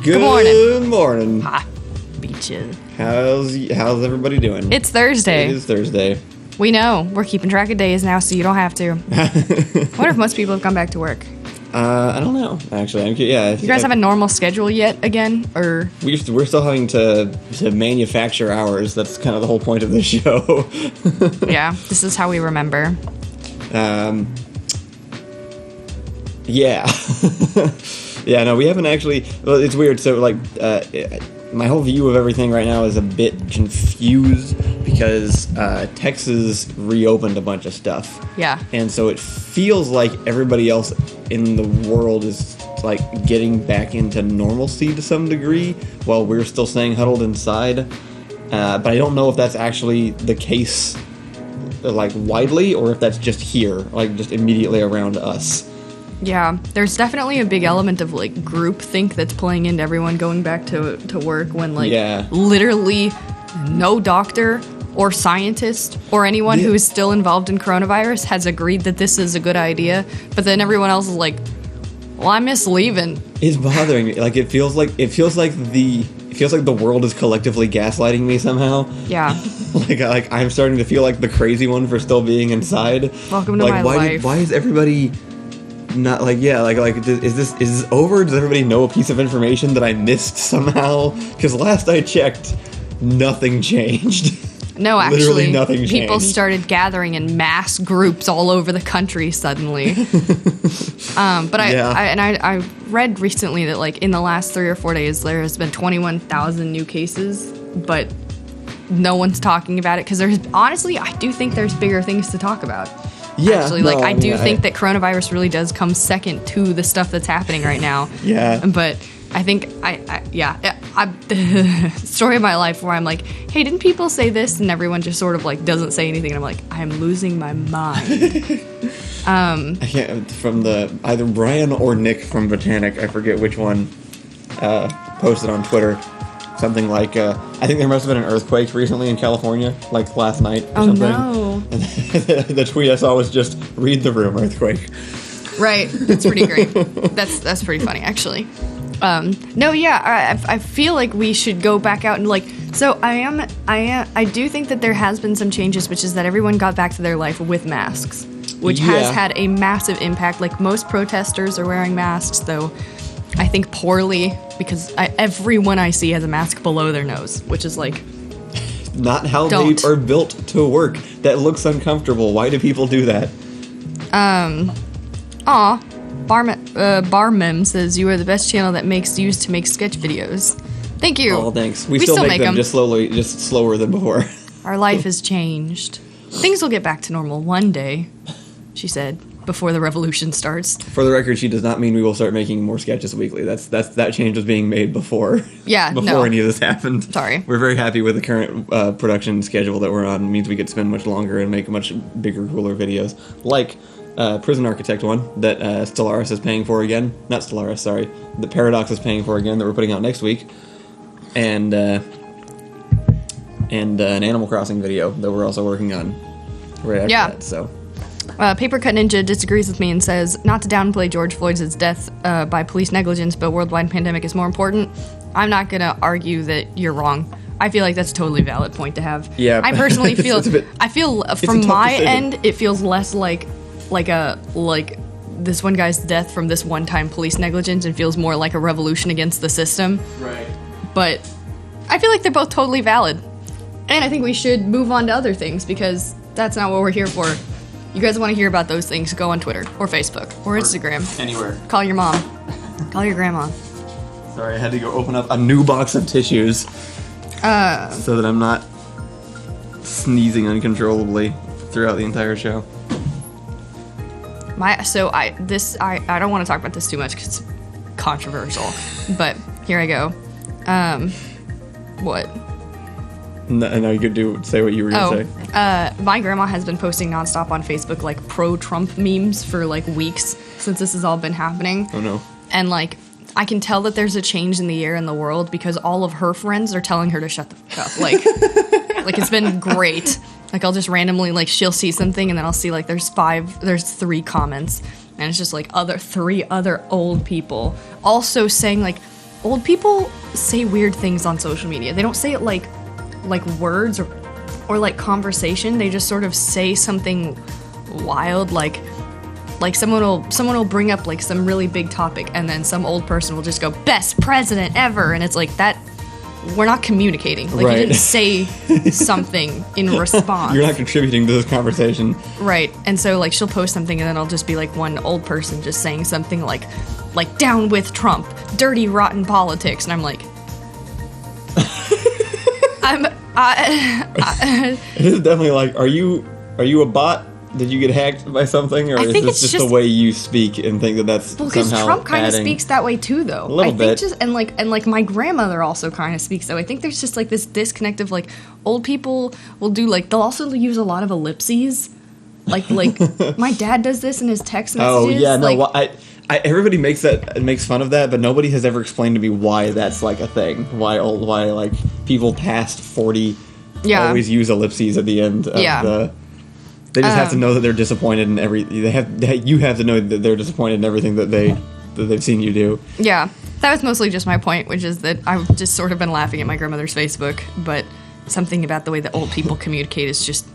Good morning. Morning. Hi, beaches. How's everybody doing? It's Thursday. It is Thursday. We know. We're keeping track of days now, so you don't have to. I wonder if most people have gone back to work. I don't know, actually. You guys have a normal schedule yet again, or we're still having to manufacture hours. That's kind of the whole point of this show. yeah, this is how we remember. Yeah. Yeah, no, we haven't actually. Well, it's weird. So, like, my whole view of everything right now is a bit confused because Texas reopened a bunch of stuff. Yeah. And so it feels like everybody else in the world is, like, getting back into normalcy to some degree while we're still staying huddled inside. But I don't know if that's actually the case, like, widely, or if that's just here, like, just immediately around us. Yeah, there's definitely a big element of, like, groupthink that's playing into everyone going back to work when, like, literally no doctor or scientist or anyone who is still involved in coronavirus has agreed that this is a good idea, but then everyone else is like, well, I miss leaving. It's bothering me. Like, it feels like the world is collectively gaslighting me somehow. Yeah. like I'm starting to feel like the crazy one for still being inside. Welcome to my life. Why is everybody not like, is this over? Does everybody know a piece of information that I missed somehow? Because last I checked, nothing changed. No, actually, literally nothing changed. People started gathering in mass groups all over the country suddenly. But I read recently that, like, in the last 3 or 4 days, there has been 21,000 new cases, but no one's talking about it because honestly, I do think there's bigger things to talk about. Yeah, actually, I do think that coronavirus really does come second to the stuff that's happening right now. Yeah. But I think story of my life where I'm like, hey, didn't people say this? And everyone just sort of, like, doesn't say anything. And I'm like, I'm losing my mind. I can't, from either Brian or Nick from Botanic, I forget which one, posted on Twitter something like, I think there must have been an earthquake recently in California, like last night or something. Oh, no. And the tweet I saw was just, read the room, earthquake. Right. That's pretty great. That's pretty funny, actually. I feel like we should go back out and, like, so I do think that there has been some changes, which is that everyone got back to their life with masks, which has had a massive impact. Like, most protesters are wearing masks, though I think poorly, because everyone I see has a mask below their nose, which is, like, not how they are built to work. That looks uncomfortable. Why do people do that? Barmem says, you are the best channel that makes used to make sketch videos. Thank you. Oh, thanks. We still make them just slower than before. Our life has changed. Things will get back to normal one day, she said, before the revolution starts. For the record, she does not mean we will start making more sketches weekly. That change was being made before. Yeah, before any of this happened. Sorry. We're very happy with the current production schedule that we're on. It means we could spend much longer and make much bigger, cooler videos. Like Prison Architect one that Stellaris is paying for again. Not Stellaris, sorry. The Paradox is paying for again that we're putting out next week. And an Animal Crossing video that we're also working on right after that. So. Paper Cut Ninja disagrees with me and says, not to downplay George Floyd's death by police negligence, but worldwide pandemic is more important. I'm not going to argue that you're wrong. I feel like that's a totally valid point to have. Yeah. I personally feel, from my end, it feels less like this one guy's death from this one-time police negligence and feels more like a revolution against the system. Right. But I feel like they're both totally valid. And I think we should move on to other things because that's not what we're here for. You guys want to hear about those things, go on Twitter or Facebook or Instagram. Anywhere. Call your mom. Call your grandma. Sorry, I had to go open up a new box of tissues so that I'm not sneezing uncontrollably throughout the entire show. I don't want to talk about this too much because it's controversial, but here I go. What? No, you could say what you were going to say. My grandma has been posting nonstop on Facebook, like, pro-Trump memes for, like, weeks since this has all been happening. Oh, no. And, like, I can tell that there's a change in the air in the world because all of her friends are telling her to shut the fuck up. Like, it's been great. Like, I'll just randomly, like, she'll see something and then I'll see, like, there's 3 comments. And it's just, like, 3 other old people also saying, like, old people say weird things on social media. They don't say it like words or like conversation. They just sort of say something wild, like someone will bring up like some really big topic, and then some old person will just go, best president ever, and it's like that. We're not communicating. Like, right. You didn't say something in response. You're not contributing to this conversation. Right. And so, like, she'll post something, and then I'll just be, like, one old person just saying something like, down with Trump, dirty, rotten politics. And I'm like... It is definitely like, are you a bot? Did you get hacked by something, or is this just the way you speak and think that that's somehow because Trump kind of speaks that way too, though. A little bit. And my grandmother also kind of speaks that way. I think there's just like this disconnect of like old people will do like they'll also use a lot of ellipses. Like my dad does this in his text messages. Oh yeah, no, like, everybody makes fun of that, but nobody has ever explained to me why that's like a thing. Why like people past 40 always use ellipses at the end of the. They just have to know that they're disappointed in you have to know that they're disappointed in everything that they've seen you do. Yeah, that was mostly just my point, which is that I've just sort of been laughing at my grandmother's Facebook, but something about the way that old people communicate is just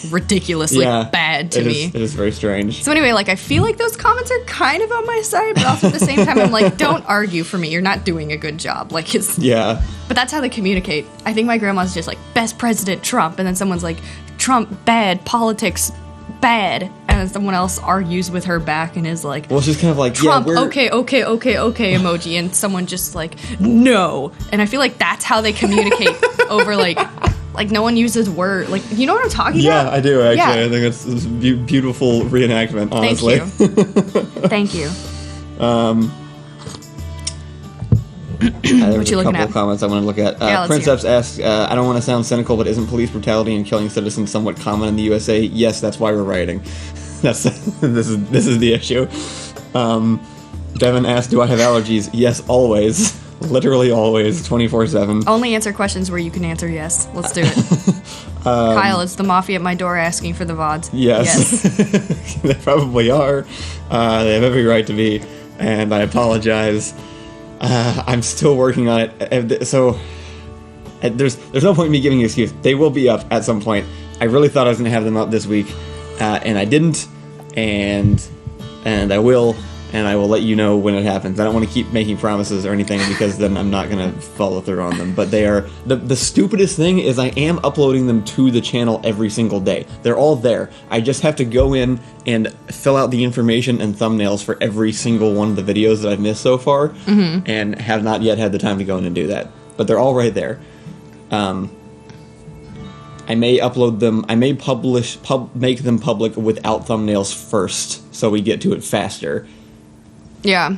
ridiculously bad to me. It is very strange. So anyway, like I feel like those comments are kind of on my side, but also at the same time I'm like, don't argue for me. You're not doing a good job. Like it's But that's how they communicate. I think my grandma's just like best president Trump, and then someone's like Trump bad, politics bad, and then someone else argues with her back and is like, well, she's kind of like Trump, okay emoji, and someone just like no, and I feel like that's how they communicate over like no one uses word, like you know what I'm talking about? Yeah, I do actually. Yeah. I think it's beautiful reenactment. Honestly, thank you. There's a couple of comments I want to look at. Princeps asks, I don't want to sound cynical, but isn't police brutality and killing citizens somewhat common in the USA? Yes, that's why we're rioting. This is the issue. Devin asks, do I have allergies? Yes, always. Literally always, 24/7. Only answer questions where you can answer yes. Let's do it. Kyle, it's the mafia at my door asking for the VODs. Yes. They probably are. They have every right to be, and I apologize. I'm still working on it, so there's no point in me giving an excuse. They will be up at some point. I really thought I was going to have them up this week, and I didn't, and I will let you know when it happens. I don't want to keep making promises or anything because then I'm not going to follow through on them. But they are the stupidest thing is I am uploading them to the channel every single day. They're all there. I just have to go in and fill out the information and thumbnails for every single one of the videos that I've missed so far, and have not yet had the time to go in and do that. But they're all right there. I may upload them. I may make them public without thumbnails first, so we get to it faster. Yeah.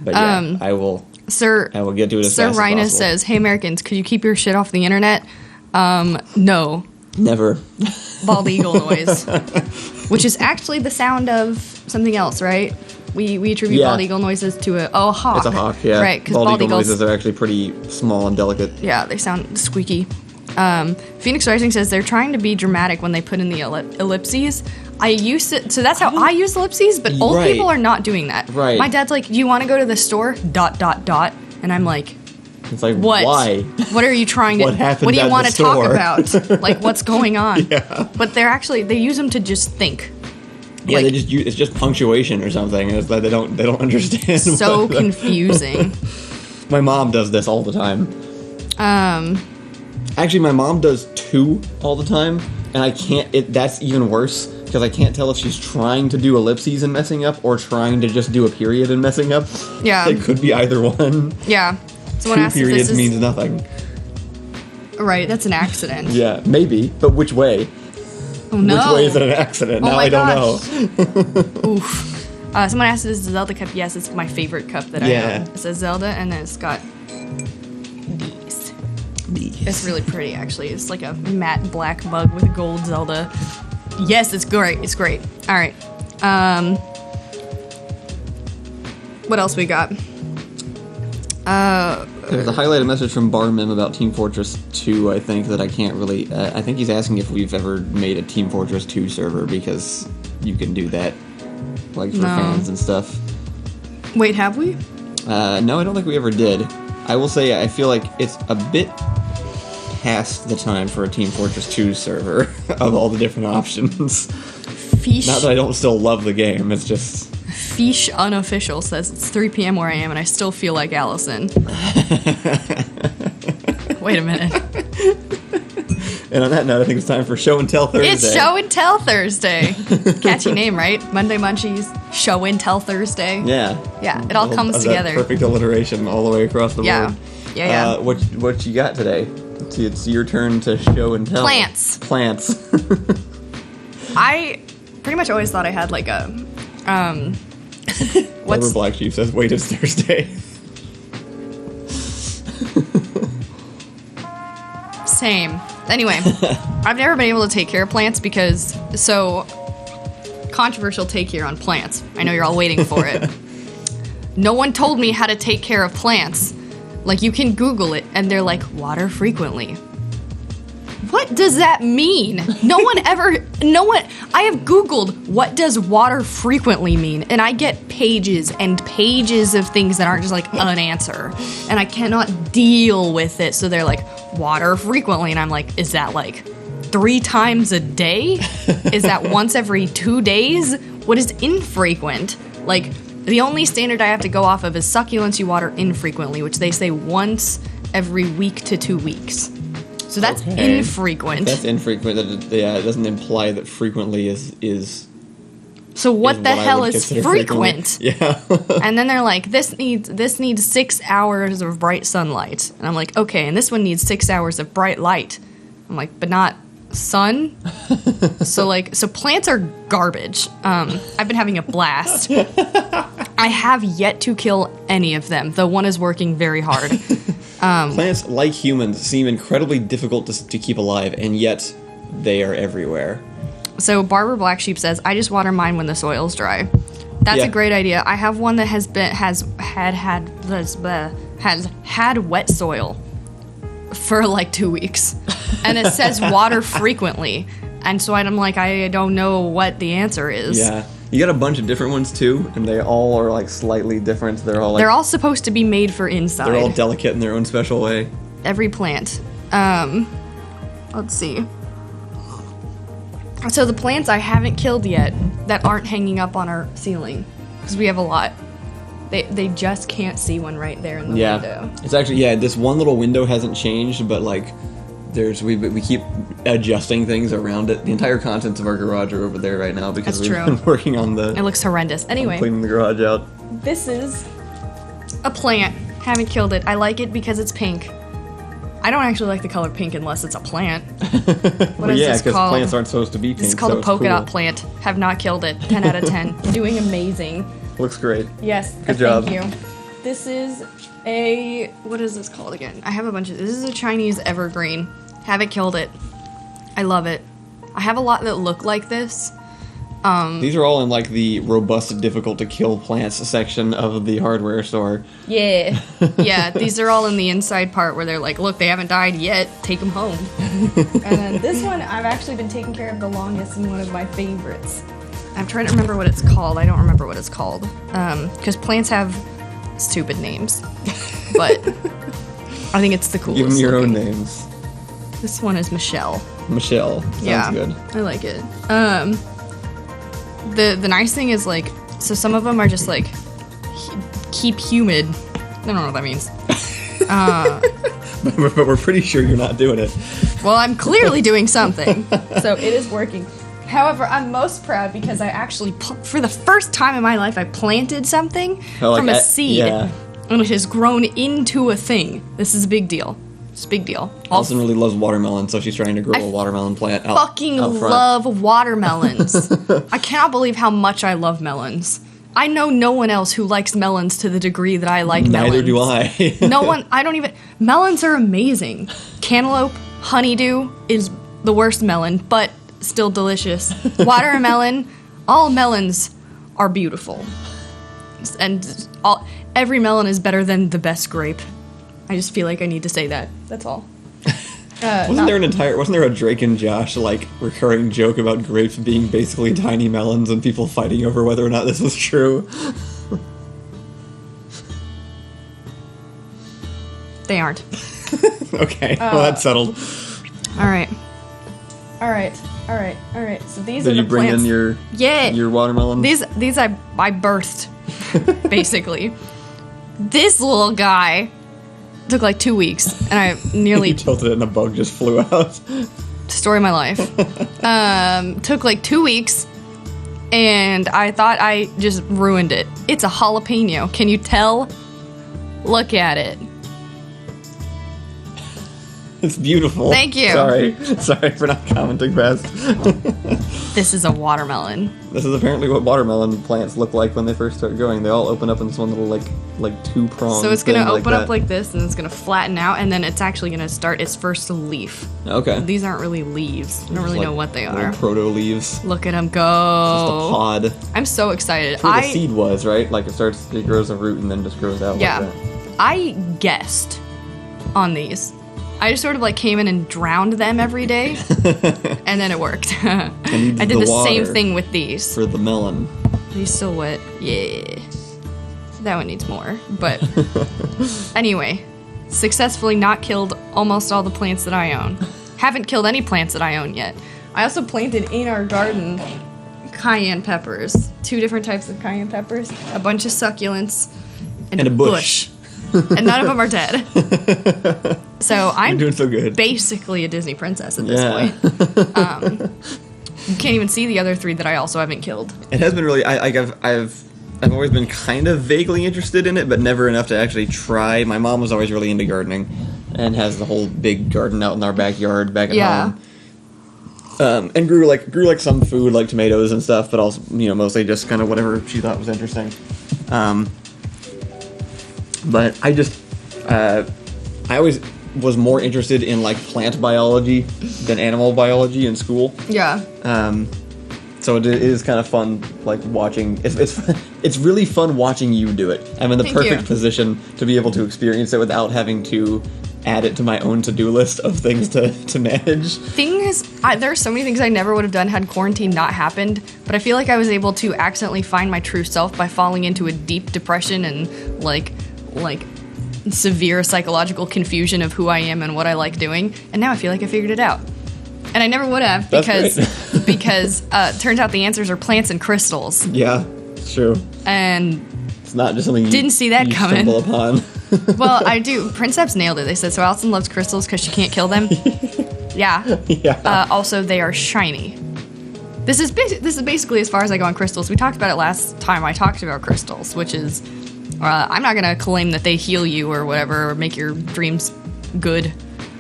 But yeah, I will get to it as fast as possible. Sir Rhinus says, hey Americans, could you keep your shit off the internet? No. Never. Bald eagle noise. Which is actually the sound of something else, right? We attribute bald eagle noises to a hawk. It's a hawk, yeah. Right, because bald eagle noises are actually pretty small and delicate. Yeah, they sound squeaky. Phoenix Rising says they're trying to be dramatic when they put in the ellipses. So that's how I use ellipses, but old people are not doing that. Right. My dad's like, do you want to go to the store? ... And I'm like, it's like, what? Why? What are you trying to... What do you want to talk store? about? Like, what's going on? Yeah. But they use them to just think. Yeah, like, it's just punctuation or something. It's like they don't understand. So confusing. My mom does this all the time. Actually, my mom does too all the time, and I can't. That's even worse because I can't tell if she's trying to do ellipses and messing up or trying to just do a period and messing up. Yeah, it could be either one. Yeah, someone asked if periods means nothing. Right, that's an accident. Yeah, maybe, but which way? Oh no! Which way is it an accident? Now I don't know. Oof. Someone asked if this is a Zelda cup. Yes, it's my favorite cup that I own. It says Zelda, and then it's got these. It's really pretty, actually. It's like a matte black mug with a gold Zelda. Yes, it's great. It's great. All right. What else we got? There's a highlighted message from Bar Mim about Team Fortress 2, I think, that I can't really... I think he's asking if we've ever made a Team Fortress 2 server, because you can do that, like, for fans and stuff. Wait, have we? No, I don't think we ever did. I will say I feel like it's a bit past the time for a Team Fortress 2 server of all the different options. Fish. Not that I don't still love the game, it's just... Fish Unofficial says it's 3 p.m. where I am and I still feel like Allison. Wait a minute. And on that note, I think it's time for Show and Tell Thursday. It's Show and Tell Thursday. Catchy name, right? Monday Munchies, Show and Tell Thursday. Yeah. Yeah, it all comes together. Perfect alliteration all the way across the board. Yeah. What you got today? It's your turn to show and tell. Plants. I pretty much always thought I had like a What's Black Sheep says, wait, it's Thursday. Same. Anyway, I've never been able to take care of plants because, controversial take here on plants. I know you're all waiting for it. No one told me how to take care of plants. Like, you can Google it, and they're like, water frequently. What does that mean? I have Googled, what does water frequently mean? And I get pages and pages of things that aren't just like an answer. And I cannot deal with it. So they're like, water frequently. And I'm like, is that like 3 times a day? Is that once every 2 days? What is infrequent? Like, the only standard I have to go off of is succulents you water infrequently, which they say once every week to 2 weeks. So that's infrequent. That's infrequent. It doesn't imply that frequently is. So what the hell is frequent? Yeah. And then they're like, this needs 6 hours of bright sunlight, and I'm like, okay, and this one needs 6 hours of bright light. I'm like, but not sun. So plants are garbage. I've been having a blast. I have yet to kill any of them, though one is working very hard. Plants, like humans, seem incredibly difficult to keep alive, and yet they are everywhere. So Barbara Black Sheep says, I just water mine when the soil's dry. That's a great idea. I have one that has had wet soil for like 2 weeks. And it says water frequently. And so I'm like, I don't know what the answer is. Yeah. You got a bunch of different ones too, and they all are like slightly different. They're all supposed to be made for inside. They're all delicate in their own special way. Every plant. Let's see. So the plants I haven't killed yet that aren't hanging up on our ceiling, because we have a lot. They just can't see one right there in the window. It's actually, this one little window hasn't changed, but like we keep adjusting things around it. The entire contents of our garage are over there right now because we've been working on it looks horrendous. Anyway, cleaning the garage out. This is a plant. Haven't killed it. I like it because it's pink. I don't actually like the color pink unless it's a plant. What is this called? Because plants aren't supposed to be pink. This is called a polka dot plant. Have not killed it. 10 out of 10. Doing amazing. Looks great. Yes. Good job. Thank you. This is what is this called again? I have a bunch of, this is a Chinese evergreen. Haven't killed it. I love it. I have a lot that look like this. These are all in like the robust, difficult to kill plants section of the hardware store. Yeah. Yeah, these are all in the inside part where they're like, look, they haven't died yet, take them home. And then this one I've actually been taking care of the longest and one of my favorites. I'm trying to remember what it's called. I don't remember what it's called. Because plants have stupid names. But I think it's the coolest. Give them your own names. This one is Michelle. Michelle. Sounds good. I like it. The nice thing is, like, so some of them are just, like, keep humid. I don't know what that means. But we're pretty sure you're not doing it. Well, I'm clearly doing something. So it is working. However, I'm most proud because I actually, for the first time in my life, I planted something from a seed. Yeah. And it has grown into a thing. This is a big deal. It's a big deal. Allison really loves watermelon, so she's trying to grow a watermelon plant out fucking love watermelons. I cannot believe how much I love melons. I know no one else who likes melons to the degree that I like melons. Neither do I. No one, I don't even, melons are amazing. Cantaloupe, honeydew is the worst melon, but still delicious. Watermelon, all melons are beautiful. And every melon is better than the best grape. I just feel like I need to say that. That's all. Wasn't there a Drake and Josh like recurring joke about grapes being basically tiny melons and people fighting over whether or not this was true? They aren't. Okay, well, that's settled. All right. So these are Did the you bring plants. in your watermelon? These I birthed, basically. This little guy took like 2 weeks, and I nearly You tilted it and a bug just flew out. story of my life. Took like 2 weeks, and I thought I just ruined it. It's a jalapeno. Can you tell? Look at it. It's beautiful. Thank you. Sorry for not commenting fast. This is a watermelon. This is apparently what watermelon plants look like when they first start growing. They all open up in this one little like two prong. So it's gonna open up like this, and it's gonna flatten out, and then it's actually gonna start its first leaf. Okay. These aren't really leaves. I don't really know what they are. Proto leaves. Look at them Just go. a pod. I'm so excited. That's where the seed was, right? Like it grows a root and then just grows out. Yeah. Like that. I guessed on these. I just sort of like came in and drowned them every day, and then it worked. I did the same thing with these. For the melon. Are these still wet? Yeah. That one needs more. But anyway, successfully not killed almost all the plants that I own. Haven't killed any plants that I own yet. I also planted in our garden cayenne peppers. 2 different types of cayenne peppers. A bunch of succulents. And a bush. And none of them are dead. So I'm You're doing so good. Basically a Disney princess at this point. You can't even see the other 3 that I also haven't killed. It has been really. I've always been kind of vaguely interested in it, but never enough to actually try. My mom was always really into gardening, and has the whole big garden out in our backyard back at home. And grew like some food like tomatoes and stuff, but also mostly just kind of whatever she thought was interesting. But I always was more interested in like plant biology than animal biology in school. Yeah. So it is kind of fun, like watching. It's really fun watching you do it. I'm in the perfect position to be able to experience it without having to add it to my own to-do list of things to manage. There are so many things I never would have done had quarantine not happened, but I feel like I was able to accidentally find my true self by falling into a deep depression and like severe psychological confusion of who I am and what I like doing, and now I feel like I figured it out. And I never would have because it turns out the answers are plants and crystals. Yeah, it's true. And it's not just something didn't see that coming. Stumble upon. Well, I do. Princeps nailed it. They said so. Allison loves crystals because she can't kill them. Yeah. Yeah. Also, they are shiny. This is basically as far as I go on crystals. We talked about it last time I talked about crystals, which is I'm not gonna claim that they heal you or whatever or make your dreams good.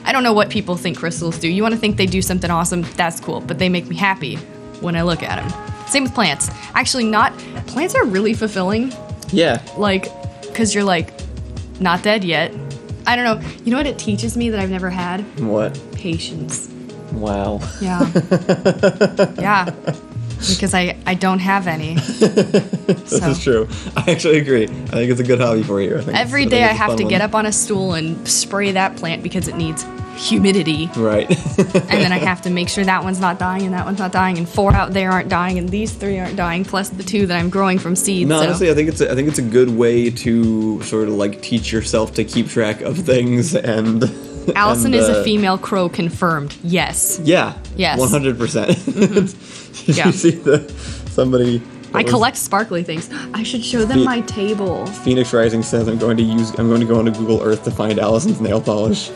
I don't know what people think crystals do. You want to think they do something awesome? That's cool, but they make me happy when I look at them. Same with plants. Actually, plants are really fulfilling. Yeah. Like, because you're like, not dead yet. I don't know. You know what it teaches me that I've never had? What? Patience. Wow. Yeah. Yeah. Because I don't have any. This is true. I actually agree. I think it's a good hobby for you. Every day I have to get up on a stool and spray that plant because it needs humidity. Right. And then I have to make sure that one's not dying and that one's not dying and 4 out there aren't dying and these 3 aren't dying plus the 2 that I'm growing from seeds. No, honestly, I think it's a good way to sort of like teach yourself to keep track of things and. Allison is a female crow confirmed. Yes. Yeah. Yes. 100%. Mm-hmm. You see somebody. I collect sparkly things. I should show them my table. Phoenix Rising says I'm going to go onto Google Earth to find Allison's nail polish.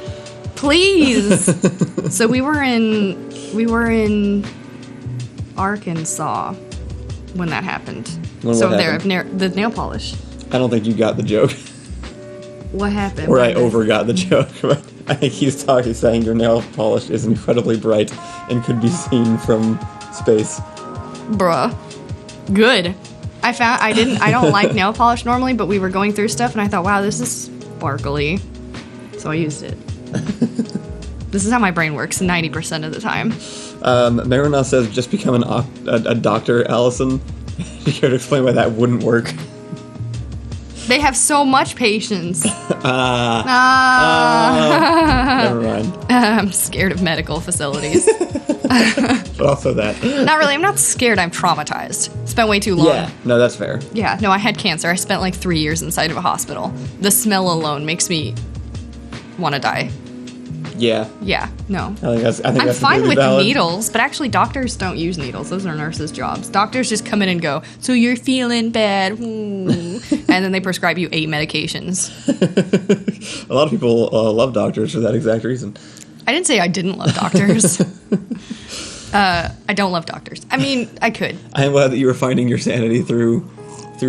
Please. So we were in Arkansas when that happened. The nail polish. I don't think you got the joke. What happened? Or I overgot the joke. But I think he's saying your nail polish is incredibly bright and could be seen from space. Bruh. Good. I don't like nail polish normally, but we were going through stuff and I thought, wow, this is sparkly. So I used it. This is how my brain works 90% of the time. Marina says just become a doctor, Allison. You care to explain why that wouldn't work? They have so much patience. Never mind. I'm scared of medical facilities. But also that. Not really. I'm not scared. I'm traumatized. Spent way too long. Yeah. No, that's fair. Yeah. No, I had cancer. I spent like 3 years inside of a hospital. The smell alone makes me want to die. Yeah. Yeah, no. I think that's I'm fine with valid. needles, but actually doctors don't use needles. Those are nurses' jobs. Doctors just come in and go, so you're feeling bad. And then they prescribe you 8 medications. A lot of people love doctors for that exact reason. I didn't say I didn't love doctors. I don't love doctors. I mean, I could. I am glad that you were finding your sanity through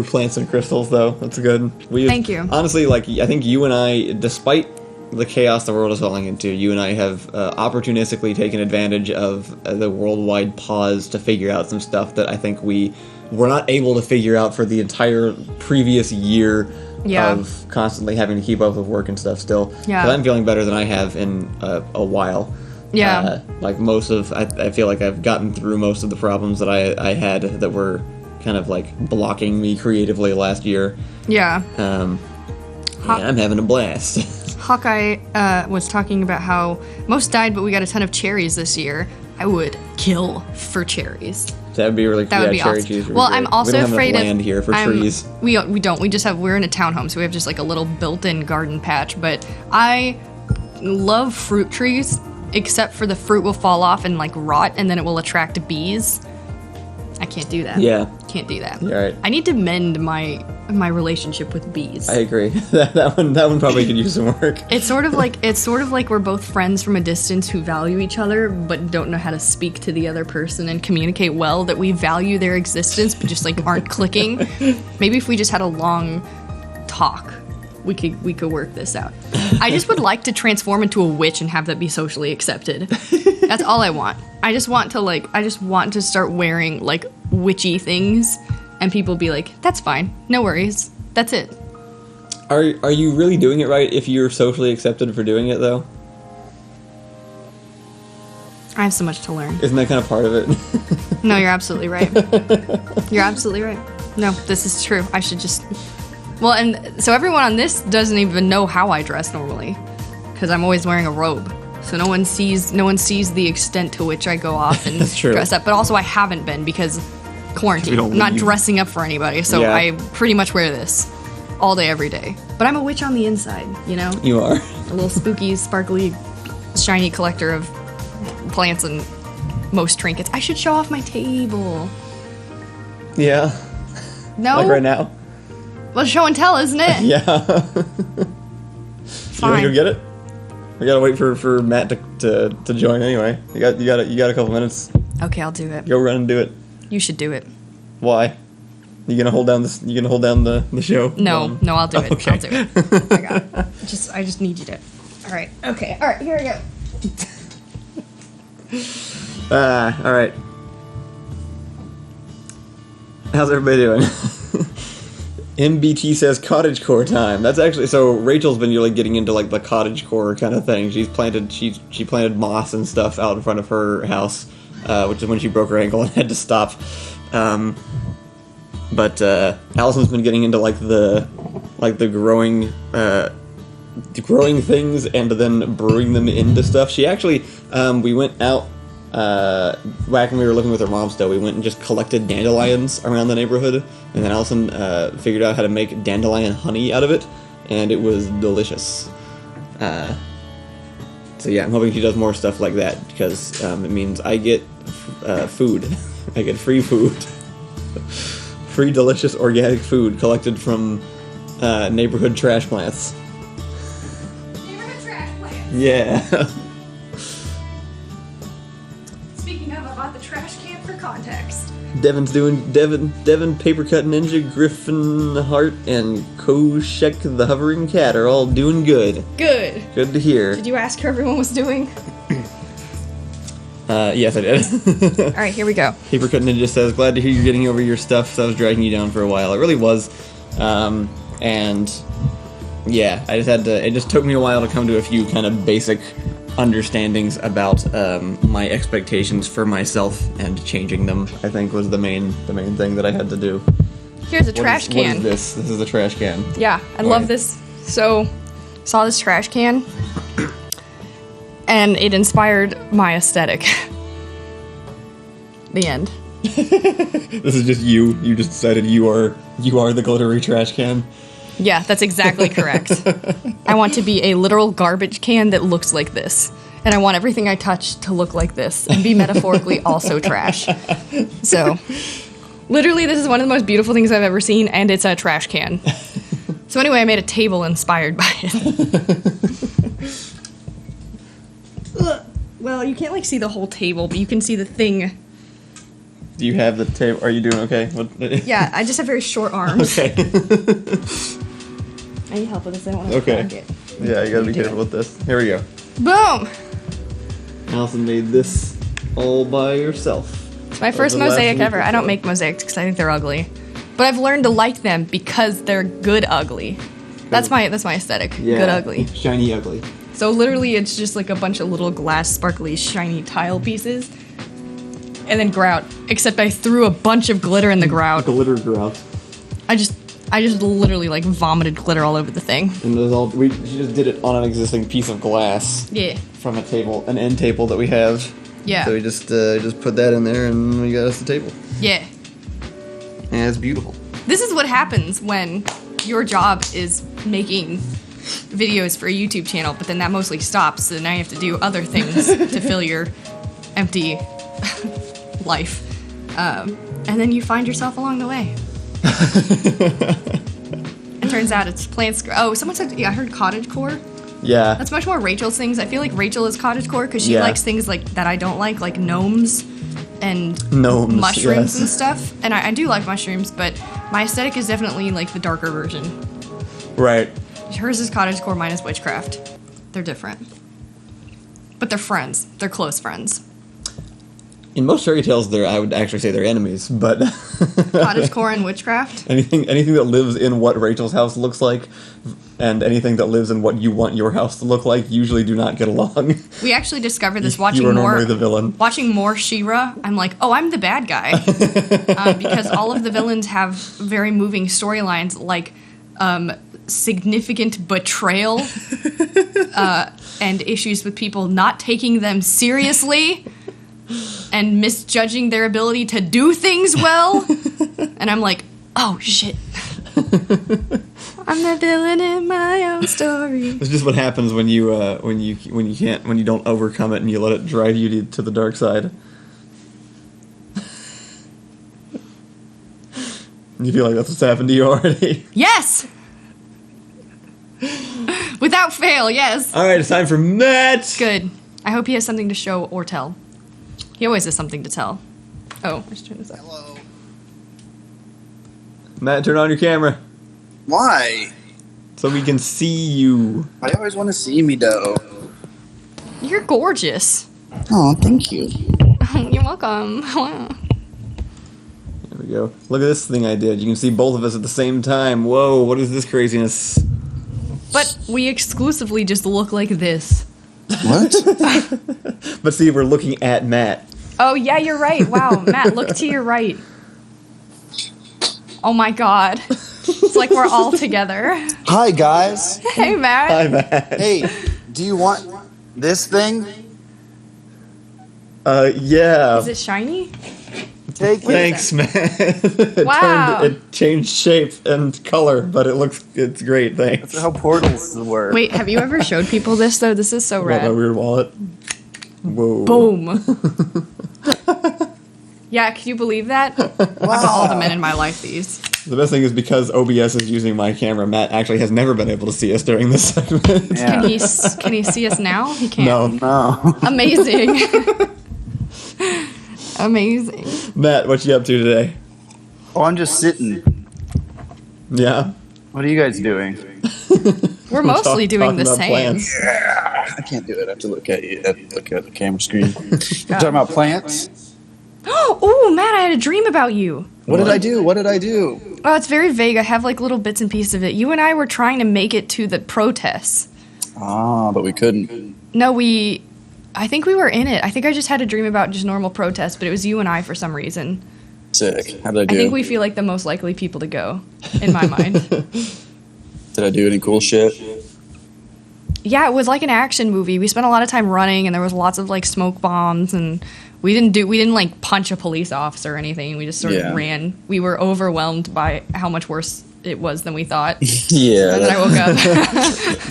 plants and crystals, though. That's good. Thank you. Honestly, like, I think you and I, despite the chaos the world is falling into, you and I have opportunistically taken advantage of the worldwide pause to figure out some stuff that I think we were not able to figure out for the entire previous year of constantly having to keep up with work and stuff still. Yeah. But I'm feeling better than I have in a while. Yeah. Like I feel like I've gotten through most of the problems that I had that were kind of like blocking me creatively last year. Yeah. And I'm having a blast. Hawkeye was talking about how most died, but we got a ton of cherries this year. I would kill for cherries. That would be really cool. That would be cherry awesome. cheese. Well, I'm also we don't have afraid enough of land here for trees. We don't. We're in a townhome, so we have just like a little built-in garden patch. But I love fruit trees, except for the fruit will fall off and like rot, and then it will attract bees. I can't do that. Yeah. Can't do that. You're right. I need to mend my relationship with bees. I agree. that one probably could use some work. It's sort of like we're both friends from a distance who value each other but don't know how to speak to the other person and communicate well, that we value their existence but just like aren't clicking. Maybe if we just had a long talk, we could work this out. I just would like to transform into a witch and have that be socially accepted. That's all I want. I just want to start wearing like witchy things and people be like, that's fine, no worries, that's it. Are you really doing it right if you're socially accepted for doing it, though? I have so much to learn. Isn't that kind of part of it? No, you're absolutely right. You're absolutely right. No, this is true. I should just... Well, and so everyone on this doesn't even know how I dress normally, because I'm always wearing a robe. So no one sees the extent to which I go off and dress up. But also I haven't been because quarantine. I'm not dressing up for anybody, so yeah. I pretty much wear this all day, every day. But I'm a witch on the inside, you know? You are. A little spooky, sparkly, shiny collector of plants and most trinkets. I should show off my table. Yeah. No? Like right now? Well, show and tell, isn't it? Yeah. Fine. You wanna go get it? We gotta wait for Matt to join anyway. You got a couple minutes. Okay, I'll do it. Go run and do it. You should do it. Why? You gonna hold down this? You gonna hold down the show? No, I'll do it. Okay. I'll do it. I got it. I just need you to. All right. Okay. All right. Here we go. All right. How's everybody doing? MBT says cottagecore time. That's actually so. Rachel's been really getting into like the cottagecore kind of thing. She planted moss and stuff out in front of her house, which is when she broke her ankle and had to stop. But Allison's been getting into like the growing things and then brewing them into stuff. She actually we went out back when we were living with her mom still. We went and just collected dandelions around the neighborhood, and then Allison figured out how to make dandelion honey out of it, and it was delicious. So yeah, I'm hoping she does more stuff like that because it means I get food. I get free food. Free delicious organic food collected from neighborhood trash plants. Neighborhood trash plants. Yeah. Speaking of, I bought the trash can for context. Devin Paper Cut Ninja, Griffin Hart, and Koshek the Hovering Cat are all doing good. Good. Good to hear. Did you ask her everyone was doing? Yes, I did. All right, here we go. Paper Cut Ninja says, glad to hear you're getting over your stuff. That was dragging you down for a while. It really was. And yeah, it just took me a while to come to a few kind of basic understandings about my expectations for myself and changing them. I think was the main thing that I had to do. Here's a trash can. What is this? This is a trash can. Yeah, I love this. So, saw this trash can, and it inspired my aesthetic. The end. This is just you. You just decided you are the glittery trash can. Yeah, that's exactly correct. I want to be a literal garbage can that looks like this. And I want everything I touch to look like this and be metaphorically also trash. So, literally, this is one of the most beautiful things I've ever seen, and it's a trash can. So anyway, I made a table inspired by it. Well, you can't, see the whole table, but you can see the thing. Do you have the table? Are you doing okay? Yeah, I just have very short arms. Okay. I need help with this. I don't want to crack it. Yeah, you gotta be careful with this. Here we go. Boom! Allison made this all by herself. It's my first mosaic ever. I don't make mosaics because I think they're ugly. But I've learned to like them because they're good ugly. That's my aesthetic. Yeah, good ugly. Shiny ugly. So literally it's just like a bunch of little glass sparkly shiny tile pieces. And then grout. Except I threw a bunch of glitter in the grout. Glitter grout. I just literally vomited glitter all over the thing. And she just did it on an existing piece of glass. Yeah. From an end table that we have. Yeah. So we just put that in there and we got us the table. Yeah. And it's beautiful. This is what happens when your job is making videos for a YouTube channel, but then that mostly stops, so now you have to do other things to fill your empty life. And then you find yourself along the way. It turns out it's plants. Oh, someone said, I heard cottagecore. Yeah. That's much more Rachel's things. I feel like Rachel is cottagecore because she likes things that I don't like gnomes and mushrooms and stuff. And I do like mushrooms, but my aesthetic is definitely the darker version. Right. Hers is cottagecore, mine is witchcraft. They're different. But they're friends. They're close friends. In most fairy tales, I would actually say they're enemies, but... Cottagecore and witchcraft? Anything that lives in what Rachel's house looks like, and anything that lives in what you want your house to look like, usually do not get along. We actually discovered this watching you are normally the villain. Watching more She-Ra, I'm like, oh, I'm the bad guy. Because all of the villains have very moving storylines, significant betrayal, and issues with people not taking them seriously, and misjudging their ability to do things well. And I'm like, oh shit. I'm the villain in my own story. It's just what happens when you don't overcome it and you let it drive you to the dark side. You feel like that's what's happened to you already? Yes! Without fail, yes. Alright, it's time for Matt! Good. I hope he has something to show or tell. He always has something to tell. Oh, I should turn this up. Hello. Matt, turn on your camera. Why? So we can see you. I always want to see me, though. You're gorgeous. Oh, thank you. You're welcome. Wow. There we go. Look at this thing I did. You can see both of us at the same time. Whoa, what is this craziness? But we exclusively just look like this. What? But see, we're looking at Matt. Oh, yeah, you're right. Wow, Matt, look to your right. Oh, my God. It's like we're all together. Hi, guys. Hey, Matt. Hi, Matt. Hey, do you want this thing? Yeah. Is it shiny? Take it. Thanks, Matt. Wow. It changed shape and color, but it's great, thanks. That's how portals work. Wait, have you ever showed people this, though? This is so What, rad. my weird wallet? Whoa. Boom. Yeah, can you believe that? Wow. I bought all the men in my life these. The best thing is because OBS is using my camera, Matt actually has never been able to see us during this segment. Yeah. Can he see us now? He can't. No. No. Amazing. Amazing. Matt, what you up to today? Oh, I'm just sitting. Yeah? What are you guys doing? We're mostly doing talking the about same. plants. I can't do it. I have to look at you. I have to look at the camera screen. You're talking about plants? Oh, Matt, I had a dream about you. What did I do? What did I do? Oh, it's very vague. I have little bits and pieces of it. You and I were trying to make it to the protests. Ah, but we couldn't. No, I think we were in it. I think I just had a dream about just normal protests, but it was you and I for some reason. Sick. How did I do? I think we feel like the most likely people to go, in my mind. Did I do any cool shit? Yeah, it was like an action movie. We spent a lot of time running, and there was lots of smoke bombs, and we didn't punch a police officer or anything. We just sort of ran. We were overwhelmed by how much worse it was than we thought. Yeah, And then I woke up.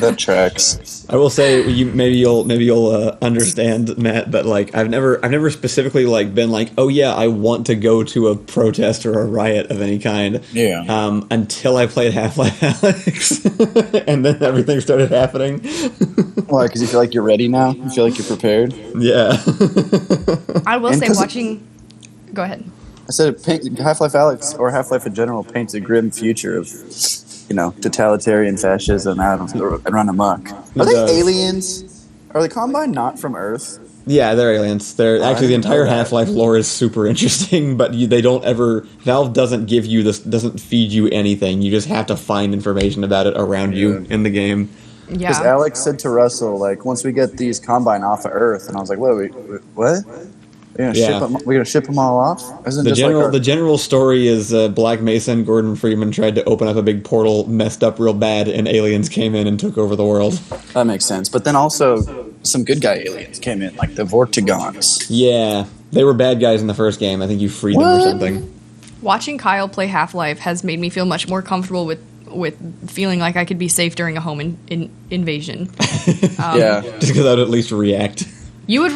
that tracks. I will say maybe you'll understand, Matt, but like I've never specifically like been like, oh yeah, I want to go to a protest or a riot of any kind. Yeah. Until I played Half-Life Alyx, and then everything started happening. Why? Because you feel like you're ready now. You feel like you're prepared. Yeah. I will And say 'cause- watching. Go ahead. I said Half-Life Alyx or Half-Life in general paints a grim future of, totalitarian fascism out and run amok. Are they aliens? Are the Combine not from Earth? Yeah, they're aliens. They're actually the didn't know entire that. Half-Life lore is super interesting, but they don't ever. Valve doesn't give you this, doesn't feed you anything. You just have to find information about it around you in the game. Because Yeah. Alex said to Russell, like, once we get these Combine off of Earth, and I was like, what? We're gonna ship them all off? Isn't The general story is Black Mesa and Gordon Freeman tried to open up a big portal, messed up real bad, and aliens came in and took over the world. That makes sense. But then also, some good guy aliens came in, like the Vortigons. Yeah, they were bad guys in the first game. I think you freed them or something. Watching Kyle play Half-Life has made me feel much more comfortable with feeling like I could be safe during a home invasion. Yeah. Just because I'd at least react. You would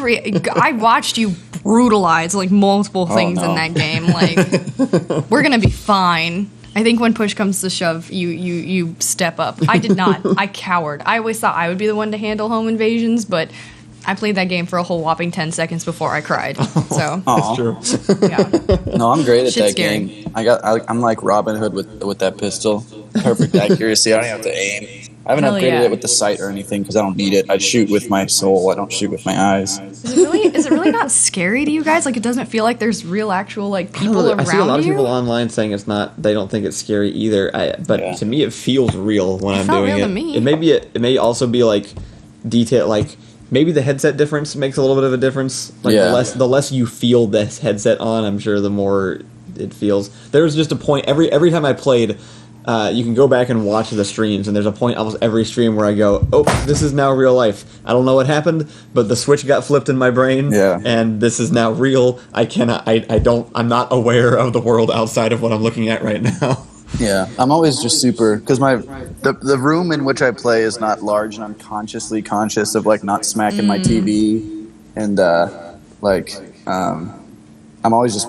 I watched you brutalize like multiple things no. in that game. Like, we're gonna be fine. I think when push comes to shove, you step up. I did not. I cowered. I always thought I would be the one to handle home invasions, but I played that game for a whole whopping 10 seconds before I cried. So That's true. yeah. No, I'm great at Shit's that scary. game. I'm like Robin Hood with that pistol. Perfect accuracy. I don't even have to aim. I haven't Hell upgraded yeah. it with the sight or anything because I don't need it. I shoot with my soul. I don't shoot with my eyes. Is it really not scary to you guys? Like, it doesn't feel like there's real actual like people around I see a lot of you? people online saying it's not. They don't think it's scary either. But Yeah. to me, it feels real when I'm felt doing real it. to me. It may also be like detail. Like maybe the headset difference makes a little bit of a difference. Like Yeah. the less you feel this headset on, I'm sure the more it feels. There was just a point every time I played. You can go back and watch the streams, and there's a point almost every stream where I go, "Oh, this is now real life." I don't know what happened, but the switch got flipped in my brain, Yeah. and this is now real. I'm not aware of the world outside of what I'm looking at right now. Yeah, I'm always just super because the room in which I play is not large, and I'm consciously conscious of like not smacking my TV, and I'm always just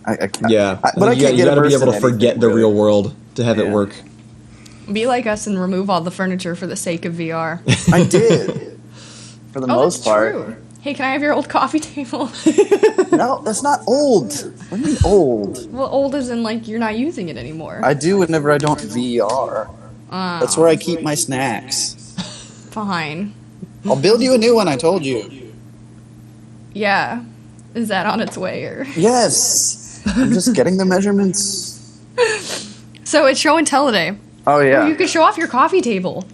I can't. Yeah, But I can't you get got to be immersed able to in forget anything, the really. real world to have it Yeah. work. Be like us and remove all the furniture for the sake of VR. I did for the most that's part. true. Hey, can I have your old coffee table? No, that's not old. What do you mean old? Well, old as in like you're not using it anymore. I do whenever I don't VR. That's where I keep my snacks. Fine. I'll build you a new one. I told you. Yeah. Is that on its way or? Yes. I'm just getting the measurements. So it's show and tell today. Oh yeah. You could show off your coffee table.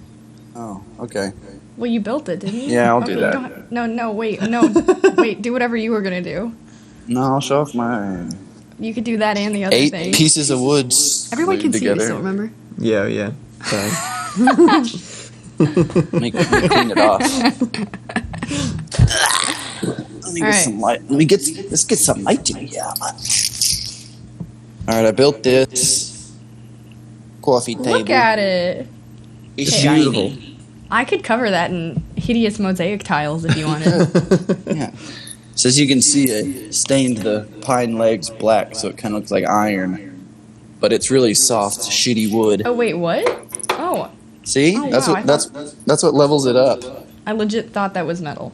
Oh, okay. Well, you built it, didn't you? Yeah, I'll do Okay, that. Wait, do whatever you were gonna do. No, I'll show off mine. You could do that and the other 8 thing. pieces of wood. Everyone can glued see you together. still, remember? Yeah. Sorry. Let me clean it off. Let me get Alright. some light. Let's get some light in here. All right, I built this coffee table. Look at it. It's It's shiny. beautiful. I could cover that in hideous mosaic tiles if you wanted. Yeah. So as you can see, I stained the pine legs black, so it kind of looks like iron, but it's really soft, shitty wood. Oh wait, what? Oh, See, Oh, that's wow, what I that's what levels it up. I legit thought that was metal.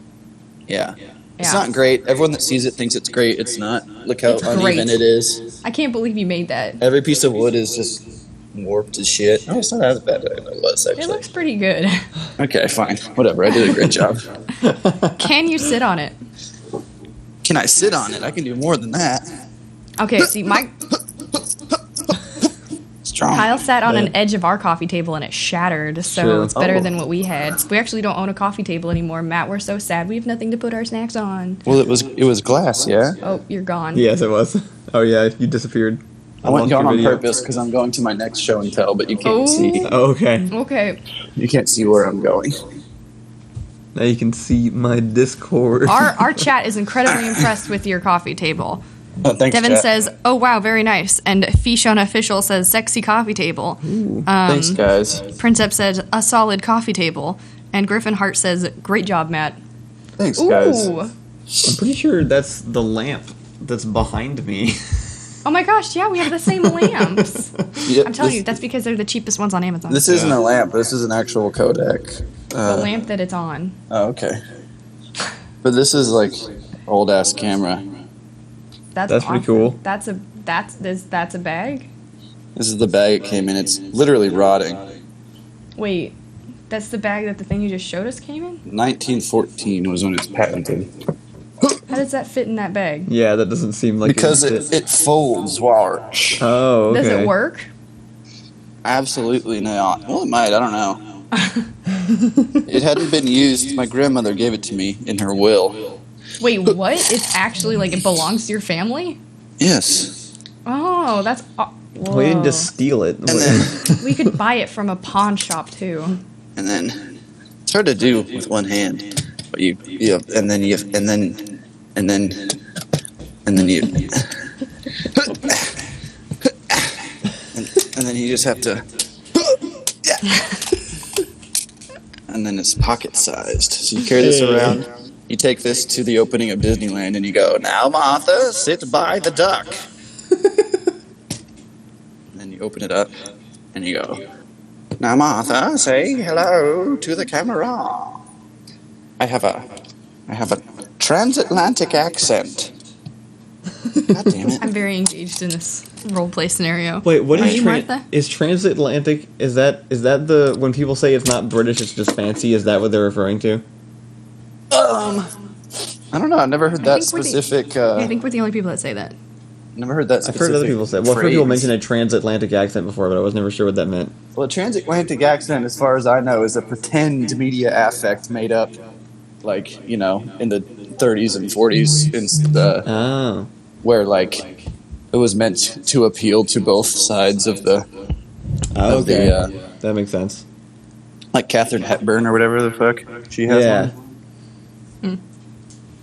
Yeah. It's Yeah. not great. Everyone that sees it thinks it's great. It's not. Look how It's uneven great. it is. I can't believe you made that. Every piece of wood is just warped as shit. Oh, it's not as bad as it was, It actually. looks pretty good. Okay, fine. Whatever. I did a great job. Can you sit on it? Can I sit on it? I can do more than that. Okay, see, Strong. Kyle sat on an edge of our coffee table and it shattered, so True. it's better Oh. than what we had. We actually don't own a coffee table anymore. Matt, we're so sad. We have nothing to put our snacks on. Well, it was glass, yeah. Oh, you're gone. Yes, it was. Oh yeah, you disappeared. I went lost gone your on video. purpose because I'm going to my next show and tell, but you can't Oh. see. Oh, okay. Okay. You can't see where I'm going. Now you can see my Discord. Our chat is incredibly impressed with your coffee table. Oh, thanks, Devin chat. says, "Oh wow, very nice." And Fish Unofficial says, "Sexy coffee table." Thanks, guys. Princep says, "A solid coffee table." And Griffin Hart says, "Great job, Matt." Thanks, guys. Ooh. I'm pretty sure that's the lamp that's behind me. Oh my gosh, yeah, we have the same lamps. Yep, I'm telling you, that's because they're the cheapest ones on Amazon. This isn't a lamp. This is an actual Kodak. The lamp that it's on. Oh, okay. But this is like old ass camera. That's pretty awesome. cool. That's a bag? This is the bag it came in. It's literally rotting. Wait, that's the bag that the thing you just showed us came in? 1914 was when it's patented. How does that fit in that bag? Yeah, that doesn't seem like Because it folds while... Oh, okay. Does it work? Absolutely not. Well, it might. I don't know. It hadn't been used. My grandmother gave it to me in her will. Wait, what? It's actually like it belongs to your family? Yes. Oh, that's... We didn't just steal it. And then... We could buy it from a pawn shop too. And then... It's hard to do with one hand. But you and then you... And then you... And then you just have to... And then it's pocket-sized. So you carry this around. You take this to the opening of Disneyland and you go, "Now, Martha, sit by the duck." And then you open it up and you go, "Now, Martha, say hello to the camera." I have a transatlantic accent. God damn it. I'm very engaged in this roleplay scenario. Wait, what Are is you, Martha? is transatlantic? Is that the when people say it's not British, it's just fancy? Is that what they're referring to? I don't know. I've never heard that specific. I think we're the only people that say that. Never heard that I've specific. heard other people say. Well, I've heard people mention a transatlantic accent before, but I was never sure what that meant. Well, a transatlantic accent, as far as I know, is a pretend media affect made up, like, in the 30s and 40s, where like it was meant to appeal to both sides of the. Okay, that makes sense. Like Katharine Hepburn or whatever the fuck she has. Yeah. One.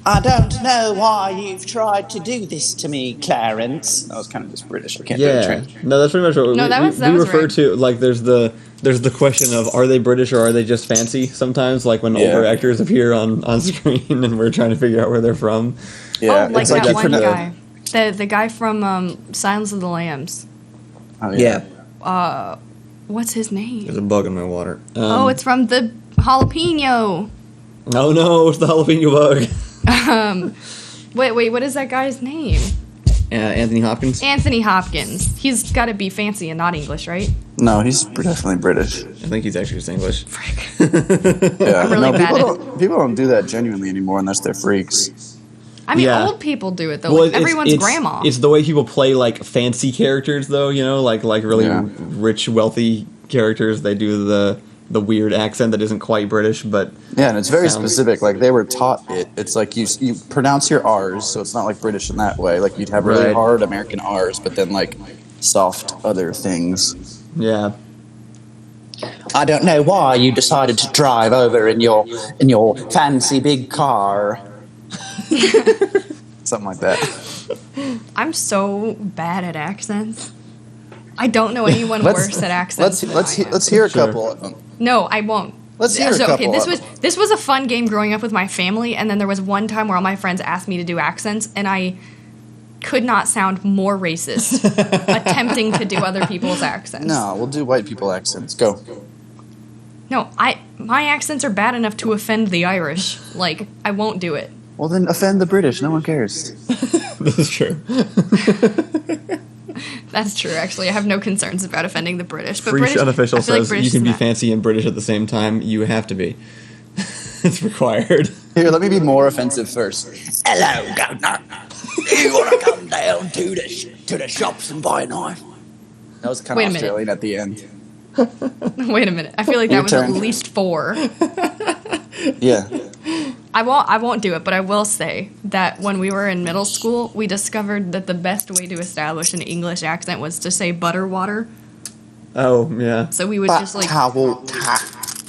I don't know why you've tried to do this to me, Clarence. That was kind of just British. I can't do Yeah. No, that's pretty much what No, that was refer right. to. Like, there's the question of, are they British or are they just fancy? Sometimes, like when older actors appear on screen, and we're trying to figure out where they're from. Yeah, oh, like it's that like one guy, the guy from Silence of the Lambs. Oh, yeah. What's his name? There's a bug in my water. It's from the jalapeno. Oh no, it's the jalapeno bug. Wait, what is that guy's name? Anthony Hopkins. Anthony Hopkins. He's got to be fancy and not English, right? No, he's definitely British. I think he's actually just English. Frick. Yeah, I'm really bad people don't do that genuinely anymore unless they're freaks. I mean, Yeah. old people do it though. Well, Like, everyone's grandma. It's the way people play like fancy characters, though. Like really rich, wealthy characters. They do the weird accent that isn't quite British, but Yeah, and it's very specific. Like they were taught it. It's like you pronounce your R's, so it's not like British in that way. Like you'd have really Right. hard American R's, but then like soft other things. yeah. I don't know why you decided to drive over in your fancy big car. Something like that. I'm so bad at accents. I don't know anyone worse at accents. Let's hear a couple of them. No, I won't. Let's hear a couple. Okay, this was a fun game growing up with my family, and then there was one time where all my friends asked me to do accents, and I could not sound more racist attempting to do other people's accents. No, we'll do white people accents. Go. No, my accents are bad enough to offend the Irish. Like, I won't do it. Well, then offend the British. No one cares. This is true. That's true, actually. I have no concerns about offending the British. But Fresh British, Unofficial I feel like says British you can is be not- fancy and British at the same time. You have to be. It's required. Here, let me be more offensive first. Hello, governor. You want to come down to the shops and buy a knife? That was kind Wait a of minute. Australian at the end. Wait a minute. I feel like Your that was turn. at least 4. Yeah. I won't do it, but I will say that when we were in middle school, we discovered that the best way to establish an English accent was to say butter water. Oh yeah. So we would just like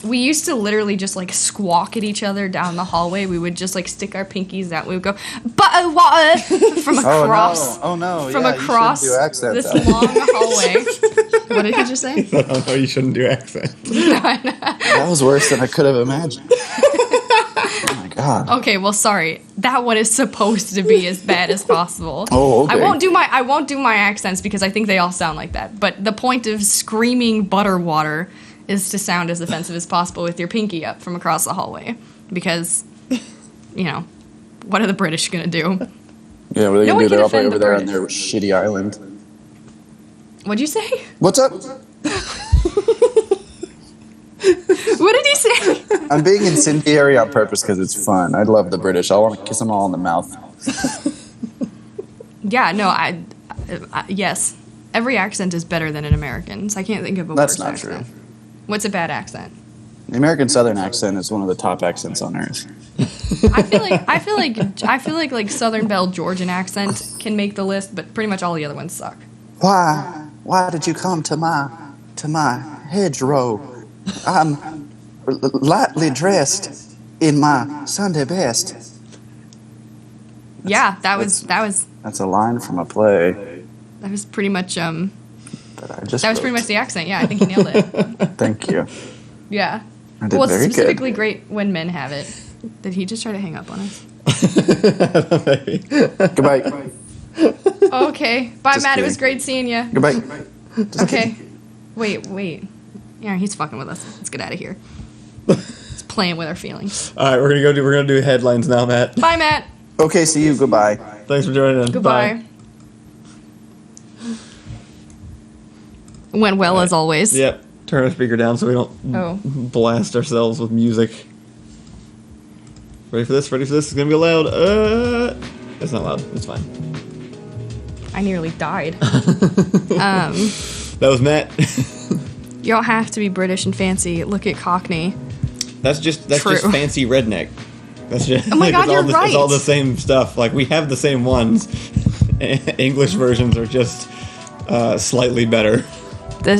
we used to literally just like squawk at each other down the hallway. We would just like stick our pinkies out. We would go butter water from across. Oh no! From yeah, across you accent, this though. long hallway. What did he just say? Oh no, you shouldn't do accents. That was worse than I could have imagined. Oh my god. Okay, well, sorry. That one is supposed to be as bad as possible. Oh, okay. I won't do my accents because I think they all sound like that. But the point of screaming butter water is to sound as offensive as possible with your pinky up from across the hallway. Because, you know, what are the British gonna do? Yeah, what are they No gonna one do? They're can all the way offend over the there on British. their shitty island. What'd you say? What's up? What did he say? I'm being incendiary on purpose because it's fun. I love the British. I want to kiss them all in the mouth. Yeah, no, yes. Every accent is better than an American's. I can't think of a That's worse not accent. true. What's a bad accent? The American Southern accent is one of the top accents on earth. I feel like Southern Belle Georgian accent can make the list, but pretty much all the other ones suck. Why did you come to my hedgerow? I'm lightly dressed in my Sunday best. Yeah, that was That's a line from a play pretty much that I just that was pretty much the accent. Yeah, I think he nailed it. Thank you. Yeah. I did Well, it's very good. specifically great when men have it. Did he just try to hang up on us? Goodbye. Okay. Bye, Just Matt. It was kidding. great seeing you. Goodbye. Okay. Wait. Yeah, he's fucking with us. Let's get out of here. He's playing with our feelings. All right, we're gonna do headlines now, Matt. Bye, Matt. Okay, see you. Goodbye. Thanks for joining us. Goodbye. Bye. Went well as always. Yep. Turn our speaker down so we don't blast ourselves with music. Ready for this? It's gonna be loud. It's not loud. It's fine. I nearly died. That was Matt. You don't have to be British and fancy. Look at Cockney. That's just True. fancy redneck. That's just Oh my God, you're right. It's all the same stuff. Like, we have the same ones. English versions are just slightly better.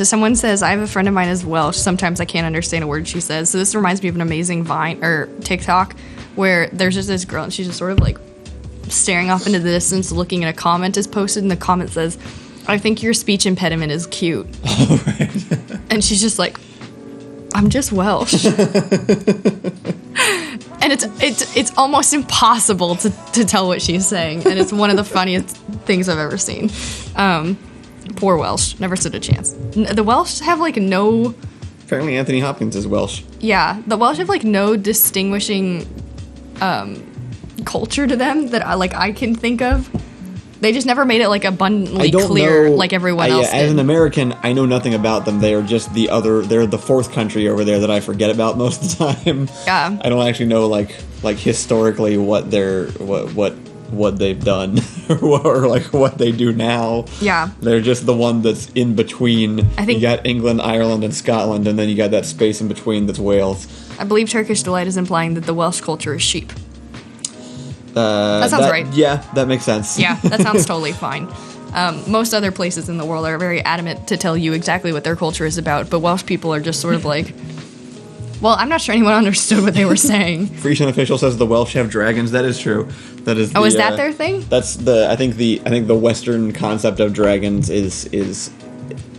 Someone says, I have a friend of mine is Welsh. Sometimes I can't understand a word she says. So this reminds me of an amazing Vine or TikTok where there's just this girl and she's just sort of like staring off into the distance, looking at a comment is posted, and the comment says, I think your speech impediment is cute. Oh, right. And she's just like, I'm just Welsh. And it's almost impossible to tell what she's saying. And it's one of the funniest things I've ever seen. Poor Welsh. Never stood a chance. The Welsh have like no... Apparently Anthony Hopkins is Welsh. Yeah, the Welsh have like no distinguishing culture to them that I can think of. They just never made it like abundantly clear like everyone else did. As an American, I know nothing about them. They are just they're the fourth country over there that I forget about most of the time. Yeah. I don't actually know like historically what they've done or like what they do now. Yeah. They're just the one that's in between. I think you got England, Ireland, and Scotland, and then you got that space in between that's Wales. I believe Turkish Delight is implying that the Welsh culture is sheep. That sounds right. Yeah, that makes sense. Yeah, that sounds totally fine. Most other places in the world are very adamant to tell you exactly what their culture is about, but Welsh people are just sort of like, well, I'm not sure anyone understood what they were saying. Frisian official says the Welsh have dragons. That is true. That is. Is that their thing? That's I think the Western concept of dragons is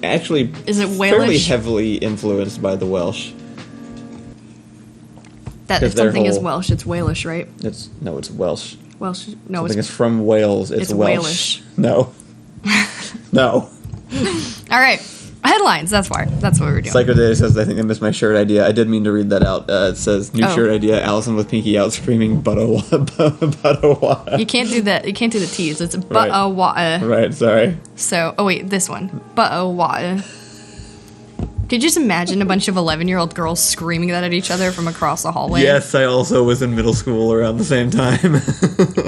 actually Is it Walish? fairly heavily influenced by the Welsh. That if something is Welsh, it's Walish, right? It's Welsh. Welsh. No, Something is from Wales. It's Walish. Welsh. No. No. All right. Headlines. That's why. That's what we were doing. Psycho Data says, I think I missed my shirt idea. I did mean to read that out. It says, new shirt idea, Allison with pinky out screaming, but You can't do that. You can't do the T's. It's but Right, sorry. So, wait, this one. But Could you just imagine a bunch of 11-year-old girls screaming that at each other from across the hallway? Yes, I also was in middle school around the same time.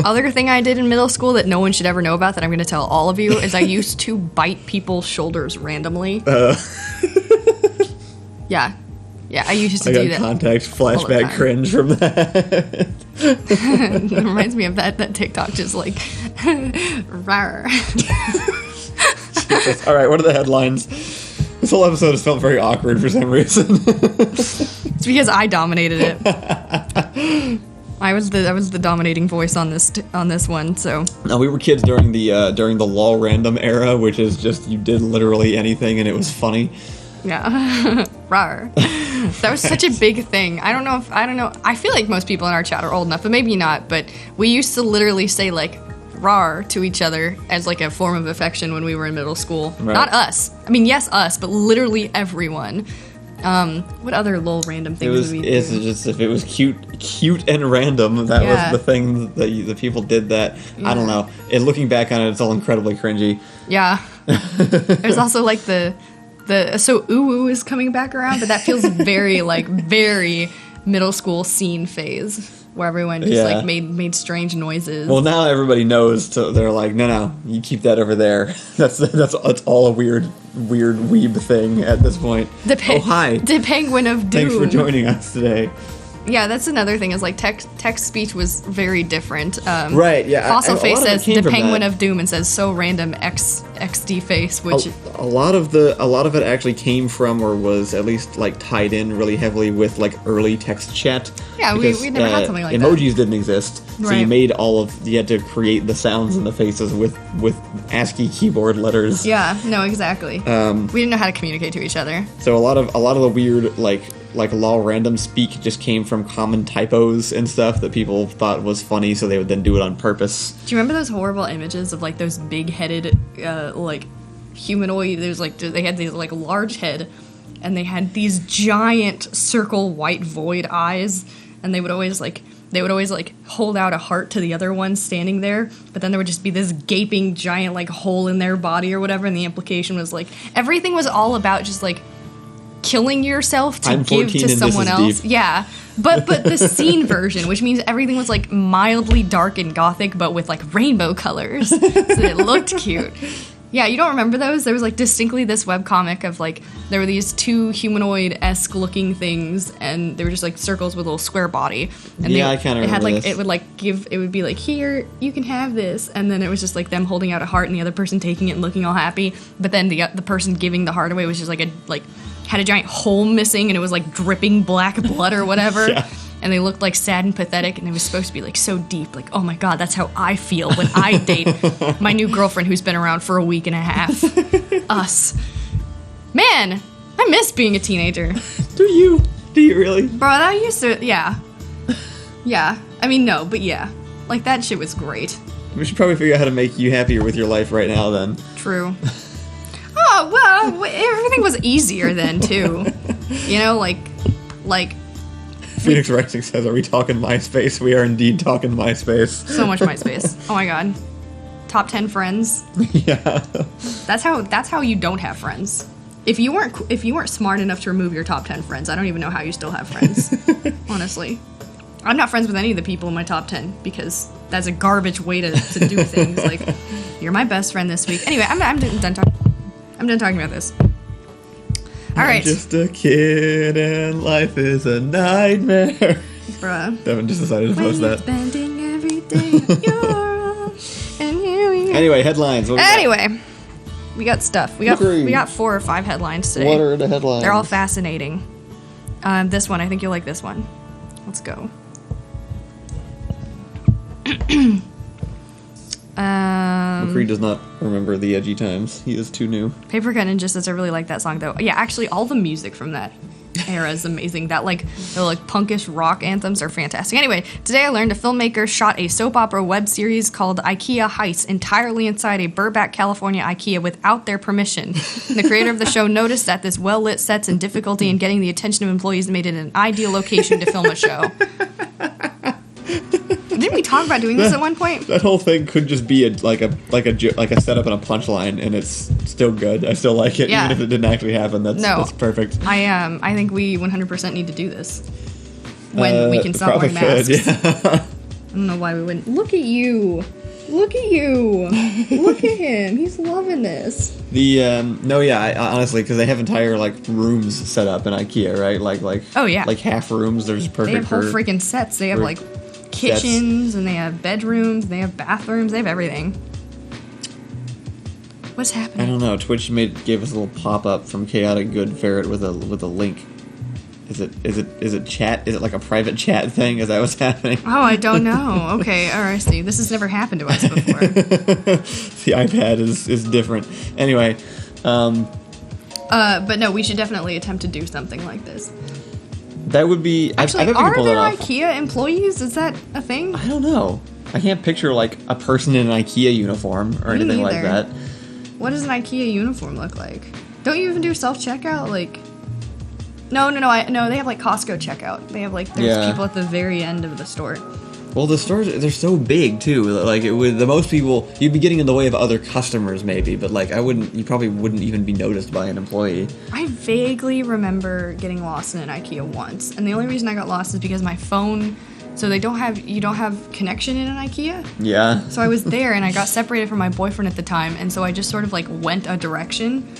Other thing I did in middle school that no one should ever know about that I'm going to tell all of you is I used to bite people's shoulders randomly. Yeah, I used to do that. I got contact flashback cringe from that. It reminds me of that TikTok just like, rawr. All right, what are the headlines? This whole episode has felt very awkward for some reason. It's because I dominated it. I was the dominating voice on this one. So now we were kids during the lol random era, which is just you did literally anything and it was funny. Yeah, rawr. That was such a big thing. I don't know. I feel like most people in our chat are old enough, but maybe not. But we used to literally say like rawr to each other as like a form of affection when we were in middle school. Right. Not us. I mean, yes, us, but literally everyone. What other little random things did we do? It's just if it was cute and random, that was the thing that the people did that. Yeah. I don't know. And looking back on it, it's all incredibly cringy. Yeah. There's also like so ooh is coming back around, but that feels very middle school scene phase where everyone just like made strange noises. Well, now everybody knows, so they're like, no, you keep that over there. That's all a weird weeb thing at this point. Hi, the Penguin of Doom. Thanks for joining us today. Yeah, that's another thing is like text speech was very different. Right, yeah. Fossil Face says the Penguin of Doom and says so random XD face, which a lot of it actually came from or was at least like tied in really heavily with like early text chat. Yeah, because, we never had something like emojis that. Didn't exist, so right. you had to create the sounds and the faces with ASCII keyboard letters. Yeah, no, exactly. We didn't know how to communicate to each other. So a lot of the weird like lol random speak just came from common typos and stuff that people thought was funny, so they would then do it on purpose. Do you remember those horrible images of like those big-headed like humanoid? There's like they had these like large head, and they had these giant circle white void eyes, and they would always like hold out a heart to the other one standing there, but then there would just be this gaping giant like hole in their body or whatever, and the implication was like everything was all about just like killing yourself to give to someone else. Deep. Yeah. But the scene version, which means everything was like mildly dark and gothic, but with like rainbow colors. So it looked cute. Yeah, you don't remember those? There was like distinctly this webcomic of like, there were these two humanoid-esque looking things, and they were just like circles with a little square body. And I kind of remember like, this. It would be like, here, you can have this. And then it was just like them holding out a heart and the other person taking it and looking all happy. But then the person giving the heart away was just had a giant hole missing, and it was like dripping black blood or whatever. Yeah. And they looked like sad and pathetic, and it was supposed to be like so deep, like, oh my god, that's how I feel when I date my new girlfriend who's been around for a week and a half. Us. Man, I miss being a teenager. Do you really? Bro, that used to, yeah. Yeah. I mean, no, but yeah. Like, that shit was great. We should probably figure out how to make you happier with your life right now, then. True. Oh, well, everything was easier then, too. You know, like... Phoenix Rexing says, are we talking MySpace? We are indeed talking MySpace. So much MySpace. Oh my god. Top 10 friends. Yeah. That's how you don't have friends. If you weren't smart enough to remove your top 10 friends, I don't even know how you still have friends. Honestly. I'm not friends with any of the people in my top 10 because that's a garbage way to do things. Like, you're my best friend this week. Anyway, I'm done talking about this. All right. I'm just a kid and life is a nightmare. Bruh. Devin just decided to post that. Spending every day you're and here we are. Anyway, headlines. We got stuff. We got 4 or 5 headlines today. What are the headlines? They're all fascinating. This one, I think you'll like this one. Let's go. McCree does not remember the edgy times. He is too new. Paper Cut Ninja says I really like that song though. Yeah, actually all the music from that era is amazing. That the punkish rock anthems are fantastic. Anyway, today I learned a filmmaker shot a soap opera web series called IKEA Heist entirely inside a Burbank, California IKEA without their permission. The creator of the show noticed that this well-lit sets and difficulty in getting the attention of employees made it an ideal location to film a show. Didn't we talk about doing this at one point? That whole thing could just be a setup and a punchline, and it's still good. I still like it, even if it didn't actually happen. That's perfect. I think we 100% need to do this when we can stop wearing masks. Yeah. I don't know why we wouldn't. Look at you. Look at you. Look at him. He's loving this. Honestly, because they have entire rooms set up in IKEA, right? Like half rooms. There's perfect. They have whole freaking sets. They have kitchens, and they have bedrooms, they have bathrooms, they have everything. What's happening? I don't know. Twitch gave us a little pop-up from Chaotic Good Ferret with a link. Is it chat? Is it like a private chat thing? Is that what's happening? Oh, I don't know. Okay, all right, I see. This has never happened to us before. The iPad is different. Anyway. But no, we should definitely attempt to do something like this. That would be... Actually, I bet we are could pull there that off. IKEA employees? Is that a thing? I don't know. I can't picture, like, a person in an IKEA uniform or anything like that. What does an IKEA uniform look like? Don't you even do self-checkout? Like... No, they have, like, Costco checkout. They have, like, there's people at the very end of the store. Well, the stores, they're so big, too. Like, with the most people, you'd be getting in the way of other customers, maybe. But, like, you probably wouldn't even be noticed by an employee. I vaguely remember getting lost in an IKEA once. And the only reason I got lost is because my phone... So you don't have connection in an IKEA? Yeah. So I was there, and I got separated from my boyfriend at the time. And so I just sort of, like, went a direction.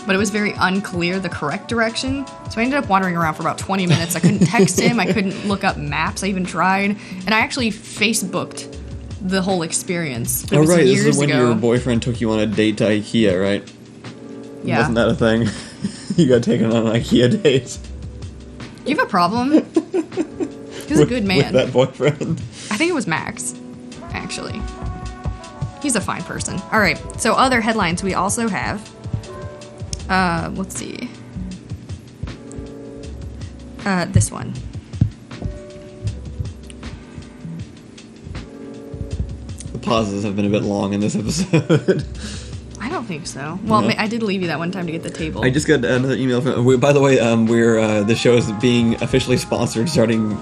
But it was very unclear, the correct direction. So I ended up wandering around for about 20 minutes. I couldn't text him. I couldn't look up maps. I even tried. And I actually Facebooked the whole experience. But it was right. years This is when ago. your boyfriend took you on a date to IKEA, right? Yeah. Wasn't that a thing? You got taken on an IKEA date. You have a problem? He's a good man. With that boyfriend. I think it was Max, actually. He's a fine person. All right. So other headlines we also have... let's see. This one. The pauses have been a bit long in this episode. I don't think so. Well, No. I did leave you that one time to get the table. I just got another email from... By the way, the show is being officially sponsored starting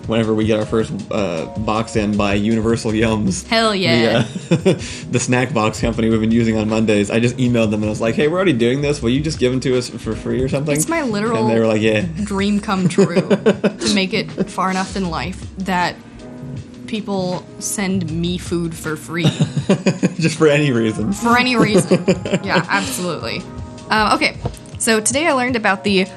whenever we get our first box in by Universal Yums. Hell yeah. The snack box company we've been using on Mondays. I just emailed them and I was like, hey, we're already doing this. Will you just give them to us for free or something? It's my literal And they were like, yeah. dream come true to make it far enough in life that people send me food for free. Just for any reason. For any reason. Yeah, absolutely. Okay, so today I learned about the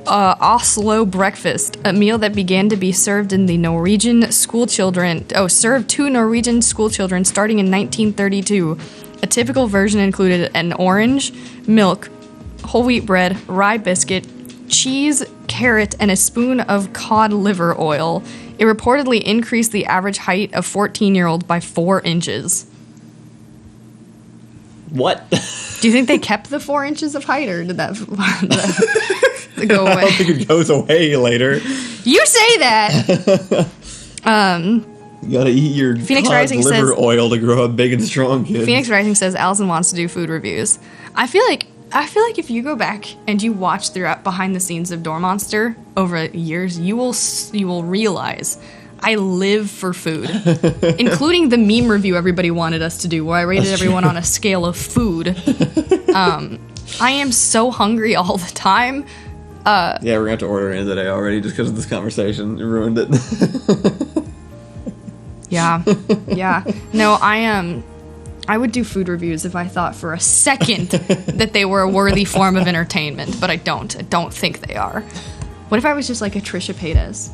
Oslo Breakfast, a meal that began to be served in the Norwegian schoolchildren. Served to Norwegian schoolchildren starting in 1932. A typical version included an orange, milk, whole wheat bread, rye biscuit, cheese, carrot, and a spoon of cod liver oil. It reportedly increased the average height of 14-year-old by 4 inches. What? Do you think they kept the 4 inches of height, or did that go away? I don't think it goes away later. You say that! You gotta eat your Phoenix cod Rising liver says- oil to grow up big and strong, kids. Phoenix Rising says Allison wants to do food reviews. I feel like if you go back and you watch throughout behind the scenes of Door Monster over years, you will realize I live for food, including the meme review everybody wanted us to do, where I rated everyone on a scale of food. I am so hungry all the time. Yeah, we're gonna have to order in today already just because of this conversation. It ruined it. Yeah. No, I would do food reviews if I thought for a second that they were a worthy form of entertainment, but I don't. I don't think they are. What if I was just like a Trisha Paytas?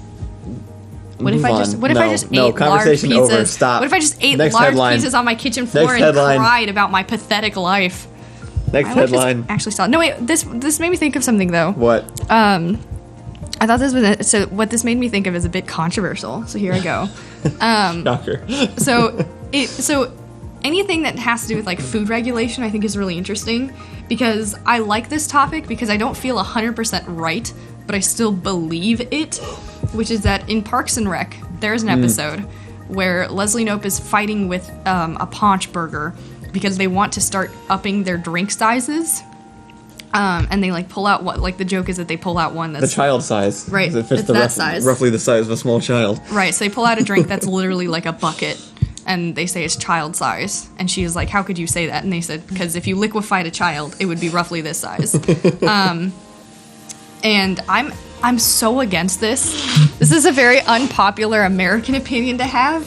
What if I just ate large conversation pizzas? over. Stop. What if I just ate Next large headline. pizzas on my kitchen floor Next and headline. cried about my pathetic life? Next I would just headline. actually saw. No, wait. This made me think of something though. What? I thought this was so. What this made me think of is a bit controversial. So here I go. Shocker. So anything that has to do with like food regulation, I think is really interesting because I like this topic because I don't feel 100% right, but I still believe it. Which is that in Parks and Rec, there's an episode where Leslie Knope is fighting with a Paunch Burger because they want to start upping their drink sizes. And they like pull out the joke is that they pull out one that's The child size. Right, It fits it's that size. Roughly the size of a small child. right. So they pull out a drink that's literally like a bucket, and they say it's child size. And she is like, "How could you say that?" And they said, "Because if you liquefied a child, it would be roughly this size." And I'm so against this. This is a very unpopular American opinion to have,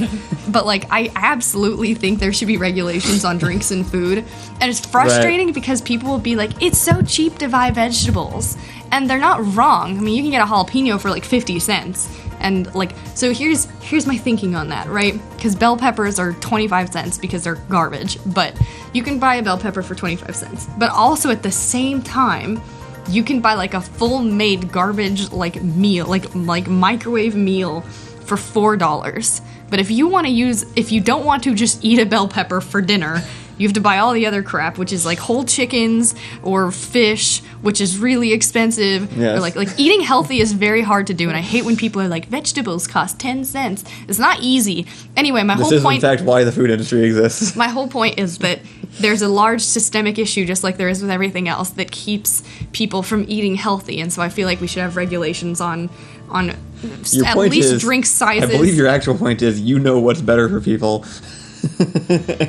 but like I absolutely think there should be regulations on drinks and food. And it's frustrating because people will be like, it's so cheap to buy vegetables. And they're not wrong. I mean, you can get a jalapeno for like 50 cents. And like, so here's my thinking on that, right? Because bell peppers are 25 cents because they're garbage, but you can buy a bell pepper for 25 cents. But also at the same time, you can buy like a full made garbage like meal, like microwave meal for $4. But if you don't want to just eat a bell pepper for dinner, you have to buy all the other crap, which is like whole chickens or fish, which is really expensive. Yes. Or like eating healthy is very hard to do, and I hate when people are like, vegetables cost 10 cents. It's not easy. Anyway, This is in fact why the food industry exists. My whole point is that there's a large systemic issue, just like there is with everything else, that keeps people from eating healthy, and so I feel like we should have regulations on Your at point least is, drink sizes. I believe your actual point is you know what's better for people.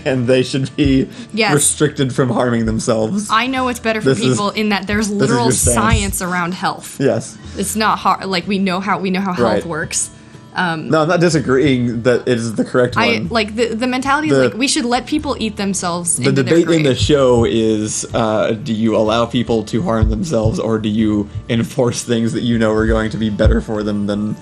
And they should be restricted from harming themselves. I know it's better for people in that there's literal science around health. Yes. It's not hard. Like we know how health works. No, I'm not disagreeing that it is the correct one. Like the mentality is like we should let people eat themselves. The debate in the show is: do you allow people to harm themselves, or do you enforce things that you know are going to be better for them than?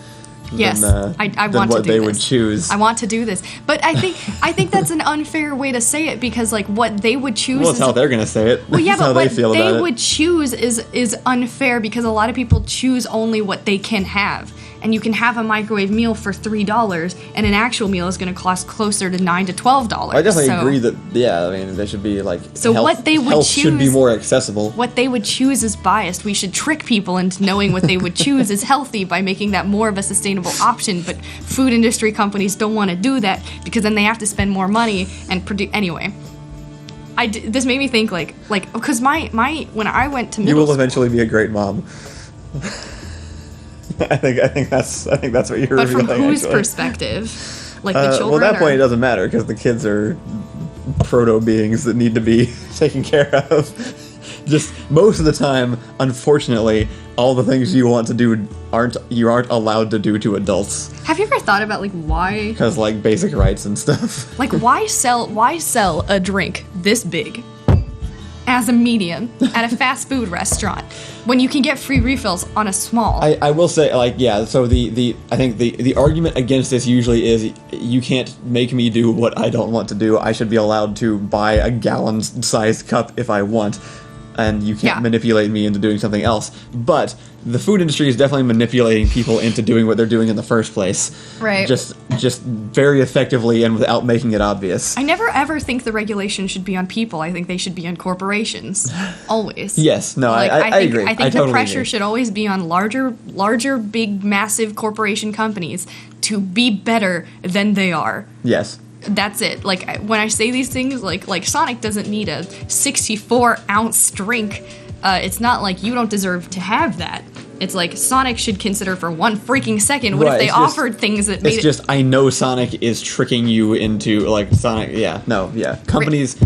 Yes, I want what to do they this. would choose. I want to do this, but I think that's an unfair way to say it, because like what they would choose. Well, that's how they're gonna say it. Well, yeah, that's but how what they would choose is unfair, because a lot of people choose only what they can have. And you can have a microwave meal for $3, and an actual meal is going to cost closer to $9 to $12. I definitely agree that. Yeah, I mean, they should be like. So what they would health choose should be more accessible. What they would choose is biased. We should trick people into knowing what they would choose is healthy by making that more of a sustainable option. But food industry companies don't want to do that, because then they have to spend more money and produce anyway. This made me think like because my when I went to middle you will school, eventually be a great mom. I think that's what you're but revealing. from whose actually. perspective? Like the children? Well, at that point it doesn't matter, because the kids are proto beings that need to be taken care of. Just most of the time, unfortunately, all the things you want to do aren't allowed to do to adults. Have you ever thought about like why? Because like basic rights and stuff. Like why sell a drink this big as a medium at a fast food restaurant when you can get free refills on a small? I will say, like, yeah, so I think the argument against this usually is you can't make me do what I don't want to do. I should be allowed to buy a gallon-sized cup if I want, and you can't manipulate me into doing something else. But the food industry is definitely manipulating people into doing what they're doing in the first place. Right. Just very effectively and without making it obvious. I never ever think the regulation should be on people. I think they should be on corporations. Always. Yes. No, like, I agree. I think totally the pressure agree. should always be on larger, big, massive corporation companies to be better than they are. Yes. That's it. Like when I say these things, like Sonic doesn't need a 64-ounce drink. It's not like you don't deserve to have that. It's like Sonic should consider for one freaking second what if they offered things that made it. It's just I know Sonic is tricking you into like Sonic. Yeah, no, yeah. Companies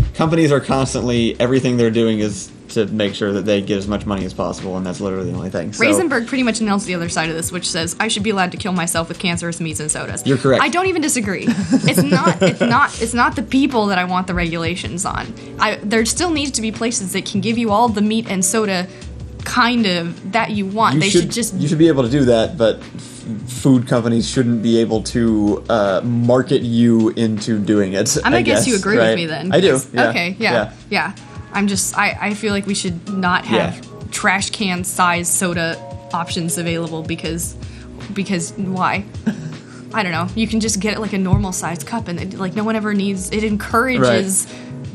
are constantly, everything they're doing is to make sure that they get as much money as possible, and that's literally the only thing. So, Raisenberg pretty much nails the other side of this, which says I should be allowed to kill myself with cancerous meats and sodas. You're correct. I don't even disagree. It's not the people that I want the regulations on. There still needs to be places that can give you all the meat and soda kind of that you want. You should be able to do that, but food companies shouldn't be able to market you into doing it. I guess you agree with me then. I do. Yeah. Okay. Yeah. I feel like we should not have trash can size soda options available because why? I don't know. You can just get it like a normal sized cup, and like no one ever needs. It encourages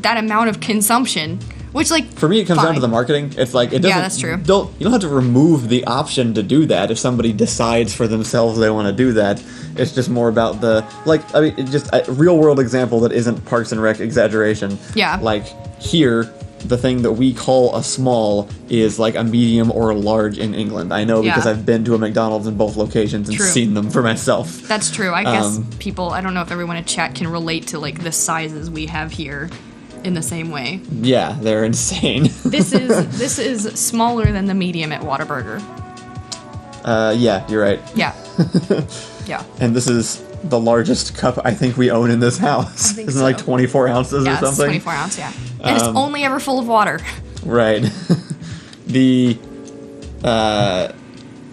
that amount of consumption. Which, like, for me, it comes down to the marketing. It's like it doesn't. Yeah, that's true. You don't have to remove the option to do that if somebody decides for themselves they want to do that. It's just more about the it's just a real world example that isn't Parks and Rec exaggeration. Yeah. Like here, the thing that we call a small is like a medium or a large in England. I know because I've been to a McDonald's in both locations and seen them for myself. That's true. I guess people. I don't know if everyone in chat can relate to like the sizes we have here. In the same way. Yeah, they're insane. This is smaller than the medium at Whataburger. Yeah, you're right. Yeah. Yeah. And this is the largest cup I think we own in this house. Isn't it like 24 ounces or something? Yeah, it's 24 ounce, yeah. And it's only ever full of water. Right. The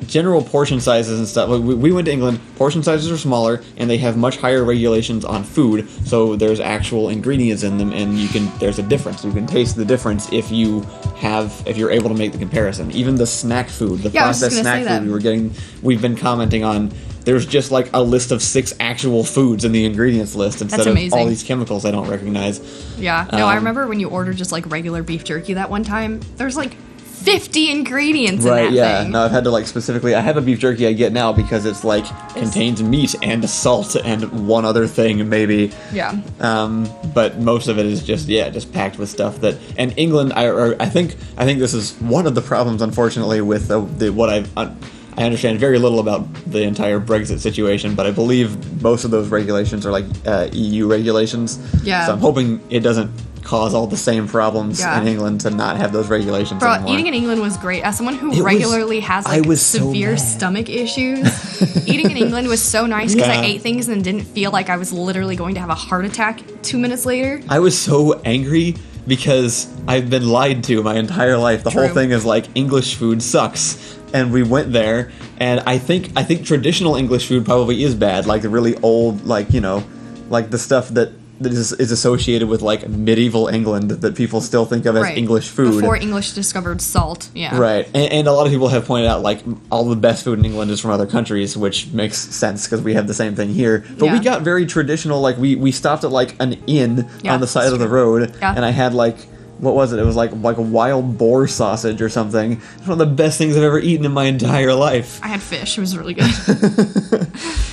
general portion sizes and stuff. We went to England. Portion sizes are smaller, and they have much higher regulations on food. So there's actual ingredients in them, and there's a difference. You can taste the difference if you're able to make the comparison. Even the snack food, the processed snack food we've been commenting on. There's just like a list of 6 actual foods in the ingredients list instead of all these chemicals I don't recognize. Yeah. No, I remember when you ordered just like regular beef jerky that one time. There's like 50 ingredients in that thing. No, I've had to like specifically. I have a beef jerky I get now because it's like contains meat and salt and one other thing maybe. Yeah. But most of it is just packed with stuff that. And England, I think this is one of the problems, unfortunately, with what I understand very little about the entire Brexit situation, but I believe most of those regulations are like EU regulations. Yeah. So I'm hoping it doesn't cause all the same problems in England to not have those regulations anymore. Eating in England was great. As someone who regularly has like severe stomach issues, eating in England was so nice because I ate things and didn't feel like I was literally going to have a heart attack 2 minutes later. I was so angry because I've been lied to my entire life. The whole thing is like English food sucks. And we went there, and I think traditional English food probably is bad, like the really old, like, you know, like the stuff that is associated with like medieval England that people still think of as English food. Before English discovered salt, Right, and a lot of people have pointed out like all the best food in England is from other countries, which makes sense because we have the same thing here. But we got very traditional, like we stopped at like an inn on the side of the road, and I had like, what was it? It was like a wild boar sausage or something. It's one of the best things I've ever eaten in my entire life. I had fish. It was really good.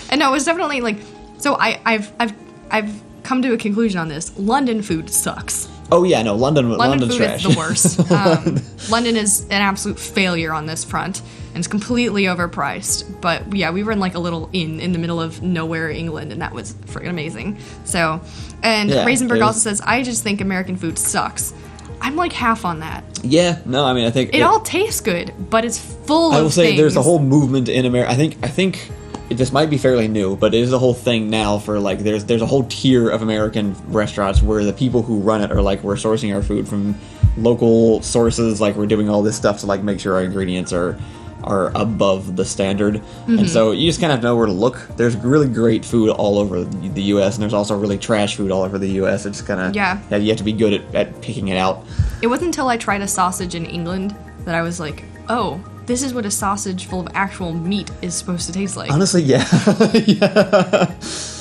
And no, it was definitely like. So I've come to a conclusion on this. London food sucks. Oh yeah, no, London's food trash. is the worst. London is an absolute failure on this front, and it's completely overpriced. But yeah, we were in like a little inn in the middle of nowhere, England, and that was friggin' amazing. So, and Raisenberg also says, I just think American food sucks. I'm like half on that. Yeah, no, I mean, I think it all tastes good, but it's full of things. I will say there's a whole movement in America. I think this might be fairly new, but it is a whole thing now for like there's a whole tier of American restaurants where the people who run it are like, we're sourcing our food from local sources, like we're doing all this stuff to like make sure our ingredients are above the standard. And so you just kind of know where to look. There's really great food all over the U.S. and there's also really trash food all over the U.S. It's kind of you have to be good at picking it out. It wasn't until I tried a sausage in England that I was like, oh, this is what a sausage full of actual meat is supposed to taste like. Honestly, yeah.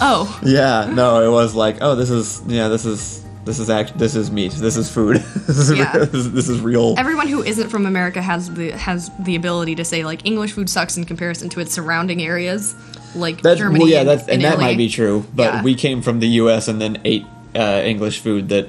Oh. Yeah, no, it was like, oh, this is meat. This is food. This is real. Everyone who isn't from America has the ability to say like English food sucks in comparison to its surrounding areas, like Germany. Well, yeah, and that Italy. might be true. But we came from the U.S. and then ate English food that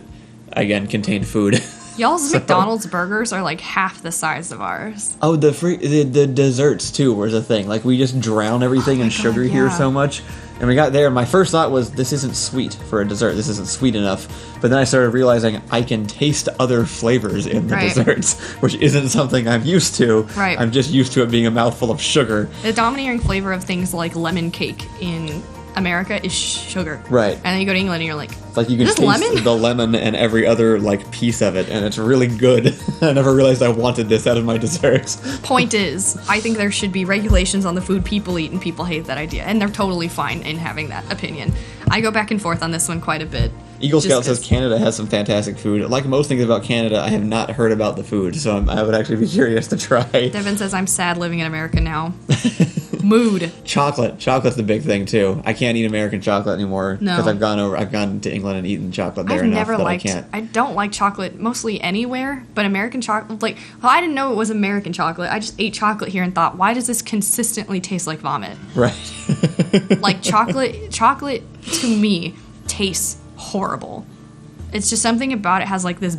again contained food. Y'all's McDonald's burgers are like half the size of ours. Oh, the desserts too was a thing. Like we just drown everything in sugar here so much. And we got there, and my first thought was, this isn't sweet for a dessert. This isn't sweet enough. But then I started realizing I can taste other flavors in the desserts, which isn't something I'm used to. Right. I'm just used to it being a mouthful of sugar. The domineering flavor of things like lemon cake in America is sugar. Right. And then you go to England and you're like, it's like you can taste lemon? the lemon and every other like piece of it, and it's really good. I never realized I wanted this out of my desserts. Point is, I think there should be regulations on the food people eat, and people hate that idea, and they're totally fine in having that opinion. I go back and forth on this one quite a bit. Eagle Scout says Canada has some fantastic food. Like most things about Canada, I have not heard about the food, so I would actually be curious to try. Devin says, I'm sad living in America now. Mood. Chocolate's the big thing too. I can't eat American chocolate anymore because I've gone to England and eaten chocolate there enough that I can't. I don't like chocolate mostly anywhere, but American chocolate, like, well, I didn't know it was American chocolate. I just ate chocolate here and thought, why does this consistently taste like vomit? Right. Like chocolate to me tastes horrible. It's just something about it has like this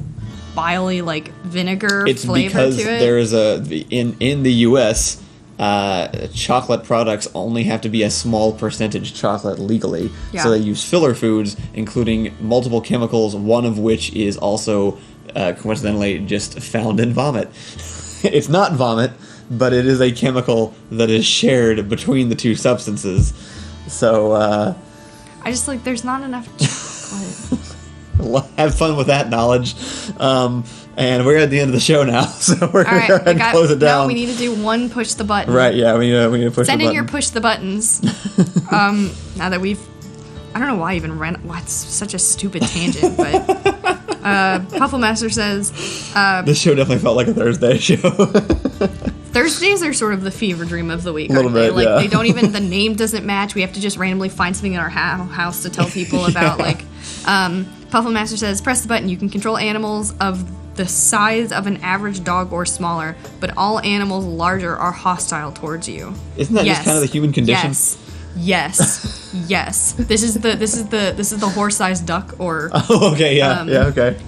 biley like vinegar flavor to it. There is in the U.S. Chocolate products only have to be a small percentage chocolate legally. Yeah. So they use filler foods, including multiple chemicals, one of which is also coincidentally just found in vomit. It's not vomit, but it is a chemical that is shared between the two substances. So I just like there's not enough chocolate. Have fun with that knowledge. And we're at the end of the show now, so we're going to go ahead and close it down. No, we need to do one push the button. Right, yeah, we need to push the button. Send in your push the buttons. Now that we've... I don't know why I even ran... Why it's such a stupid tangent, but... Pufflemaster says... this show definitely felt like a Thursday show. Thursdays are sort of the fever dream of the week, a little bit, like, yeah. they don't even... The name doesn't match. We have to just randomly find something in our house to tell people about, like... Pufflemaster says, press the button. You can control animals of the size of an average dog or smaller, but all animals larger are hostile towards you. Isn't that just kind of the human condition? Yes. Yes. This is the horse-sized duck or oh, okay, yeah. Okay.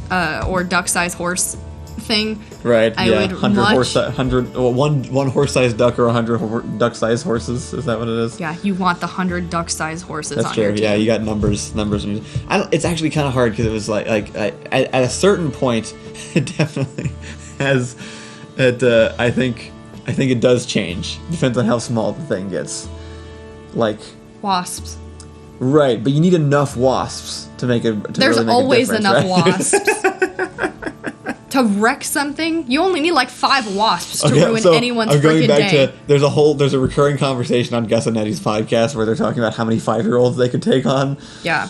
Or duck-sized horse thing. Right. I would 100 one horse-sized duck or 100 duck-sized horses. Is that what it is? Yeah, you want the 100 duck-sized horses That's on true. your team. Yeah, you got numbers. It's actually kind of hard because it was at a certain point, it definitely has. I think it does change. Depends on how small the thing gets. Like wasps. Right, but you need enough wasps to make it. There's really make always a enough right? wasps. To wreck something, you only need like 5 wasps to ruin anyone's freaking day. There's a recurring conversation on Gus and Eddie's podcast where they're talking about how many 5-year-olds they could take on. Yeah.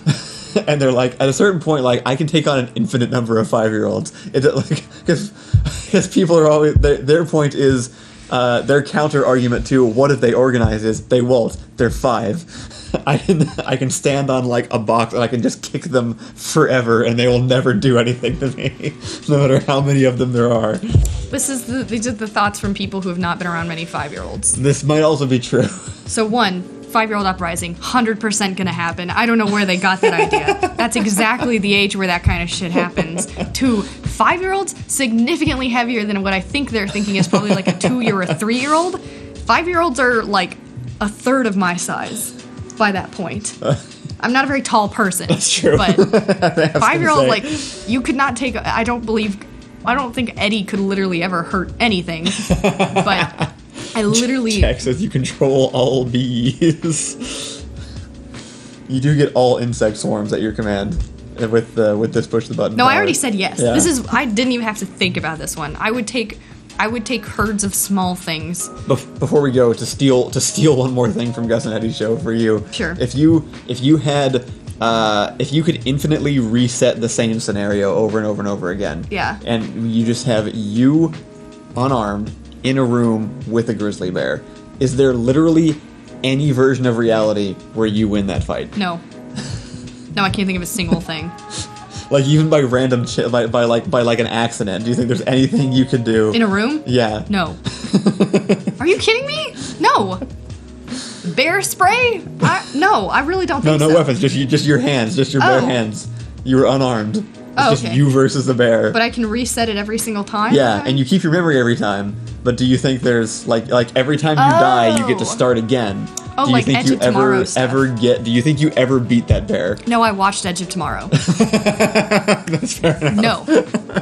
And they're like, at a certain point, like, I can take on an infinite number of 5-year-olds. It's like, because people are always, their point is, their counter argument to what if they organize is they won't. They're 5. I can stand on like a box and I can just kick them forever and they will never do anything to me, no matter how many of them there are. These are the thoughts from people who have not been around many 5-year-olds. This might also be true. So 1, 5-year-old uprising, 100% gonna happen. I don't know where they got that idea. That's exactly the age where that kind of shit happens. 2, 5-year-olds, significantly heavier than what I think they're thinking is probably like a 2 or a 3-year-old. 5-year-olds are like a third of my size by that point. I'm not a very tall person. That's true. But 5-year-old, like, you could not take... I don't think Eddie could literally ever hurt anything. But I literally... Check says you control all bees. You do get all insect swarms at your command with this push the button. No, power. I already said yes. Yeah. I didn't even have to think about this one. I would take herds of small things. Before we go, to steal one more thing from Gus and Eddie's show for you. Sure. If you could infinitely reset the same scenario over and over and over again. Yeah. And you just have you unarmed in a room with a grizzly bear. Is there literally any version of reality where you win that fight? No. No, I can't think of a single thing. Like, even by random by an accident, do you think there's anything you could do in a room? Yeah. No. Are you kidding me? No. Bear spray? No, I really don't think so. No weapons, just your hands, just your bare hands. You were unarmed. It's just you versus the bear. But I can reset it every single time? Yeah, and you keep your memory every time. But do you think there's like every time you die, you get to start again? Oh, do you like think Edge you of Tomorrow stuff. Do you think you ever beat that bear? No, I watched Edge of Tomorrow. That's fair enough. No.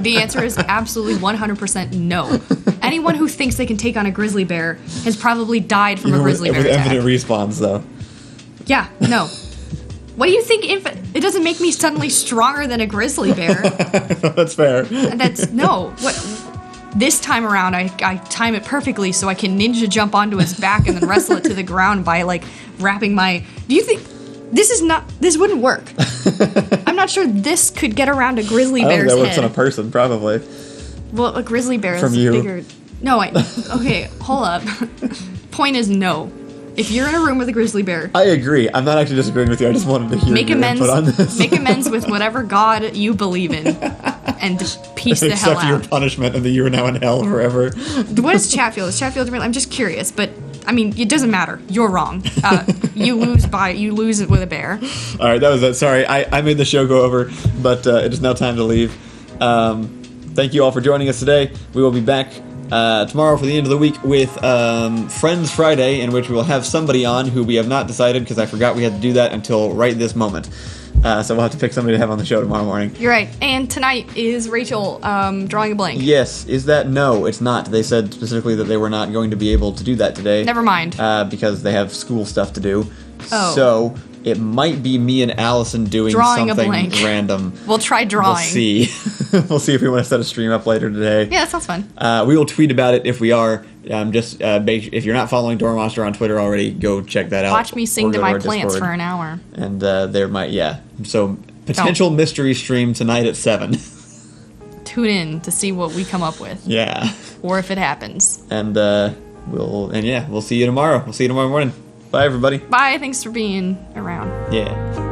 The answer is absolutely 100% no. Anyone who thinks they can take on a grizzly bear has probably died from a grizzly bear attack. With infinite respawns, though. Yeah, no. What do you think? It doesn't make me suddenly stronger than a grizzly bear. That's fair. No. This time around, I time it perfectly so I can ninja jump onto his back and then wrestle it to the ground by, like, wrapping my... Do you think... This wouldn't work. I'm not sure this could get around a grizzly bear's head. I don't think that works on a person, probably. Well, a grizzly bear From is you. bigger... No, okay, hold up. Point is no. If you're in a room with a grizzly bear... I agree. I'm not actually disagreeing with you. I just wanted to hear your input on this. Make amends with whatever god you believe in. And just piece the hell out. Accept your punishment and that you are now in hell forever. What does chat feel? Is chat feel different? I'm just curious, but... I mean, it doesn't matter. You're wrong. You lose it with a bear. All right, that was it. Sorry, I made the show go over, but it is now time to leave. Thank you all for joining us today. We will be back tomorrow for the end of the week with Friends Friday, in which we will have somebody on who we have not decided because I forgot we had to do that until right this moment. So we'll have to pick somebody to have on the show tomorrow morning. You're right. And tonight is Rachel drawing a blank. Yes. Is that? No, it's not. They said specifically that they were not going to be able to do that today. Never mind. Because they have school stuff to do. Oh. So It might be me and Allison doing Drawing something a blank. random. We'll try drawing. We'll see. We'll see if we want to set a stream up later today. Yeah, that sounds fun. We will tweet about it if we are. If you're not following Door Monster on Twitter already, go check that out. Watch me sing to my plants Discord. for an hour. And there might, So potential mystery stream tonight at 7. Tune in to see what we come up with. Yeah. Or if it happens. And we'll see you tomorrow. We'll see you tomorrow morning. Bye, everybody. Bye. Thanks for being around. Yeah.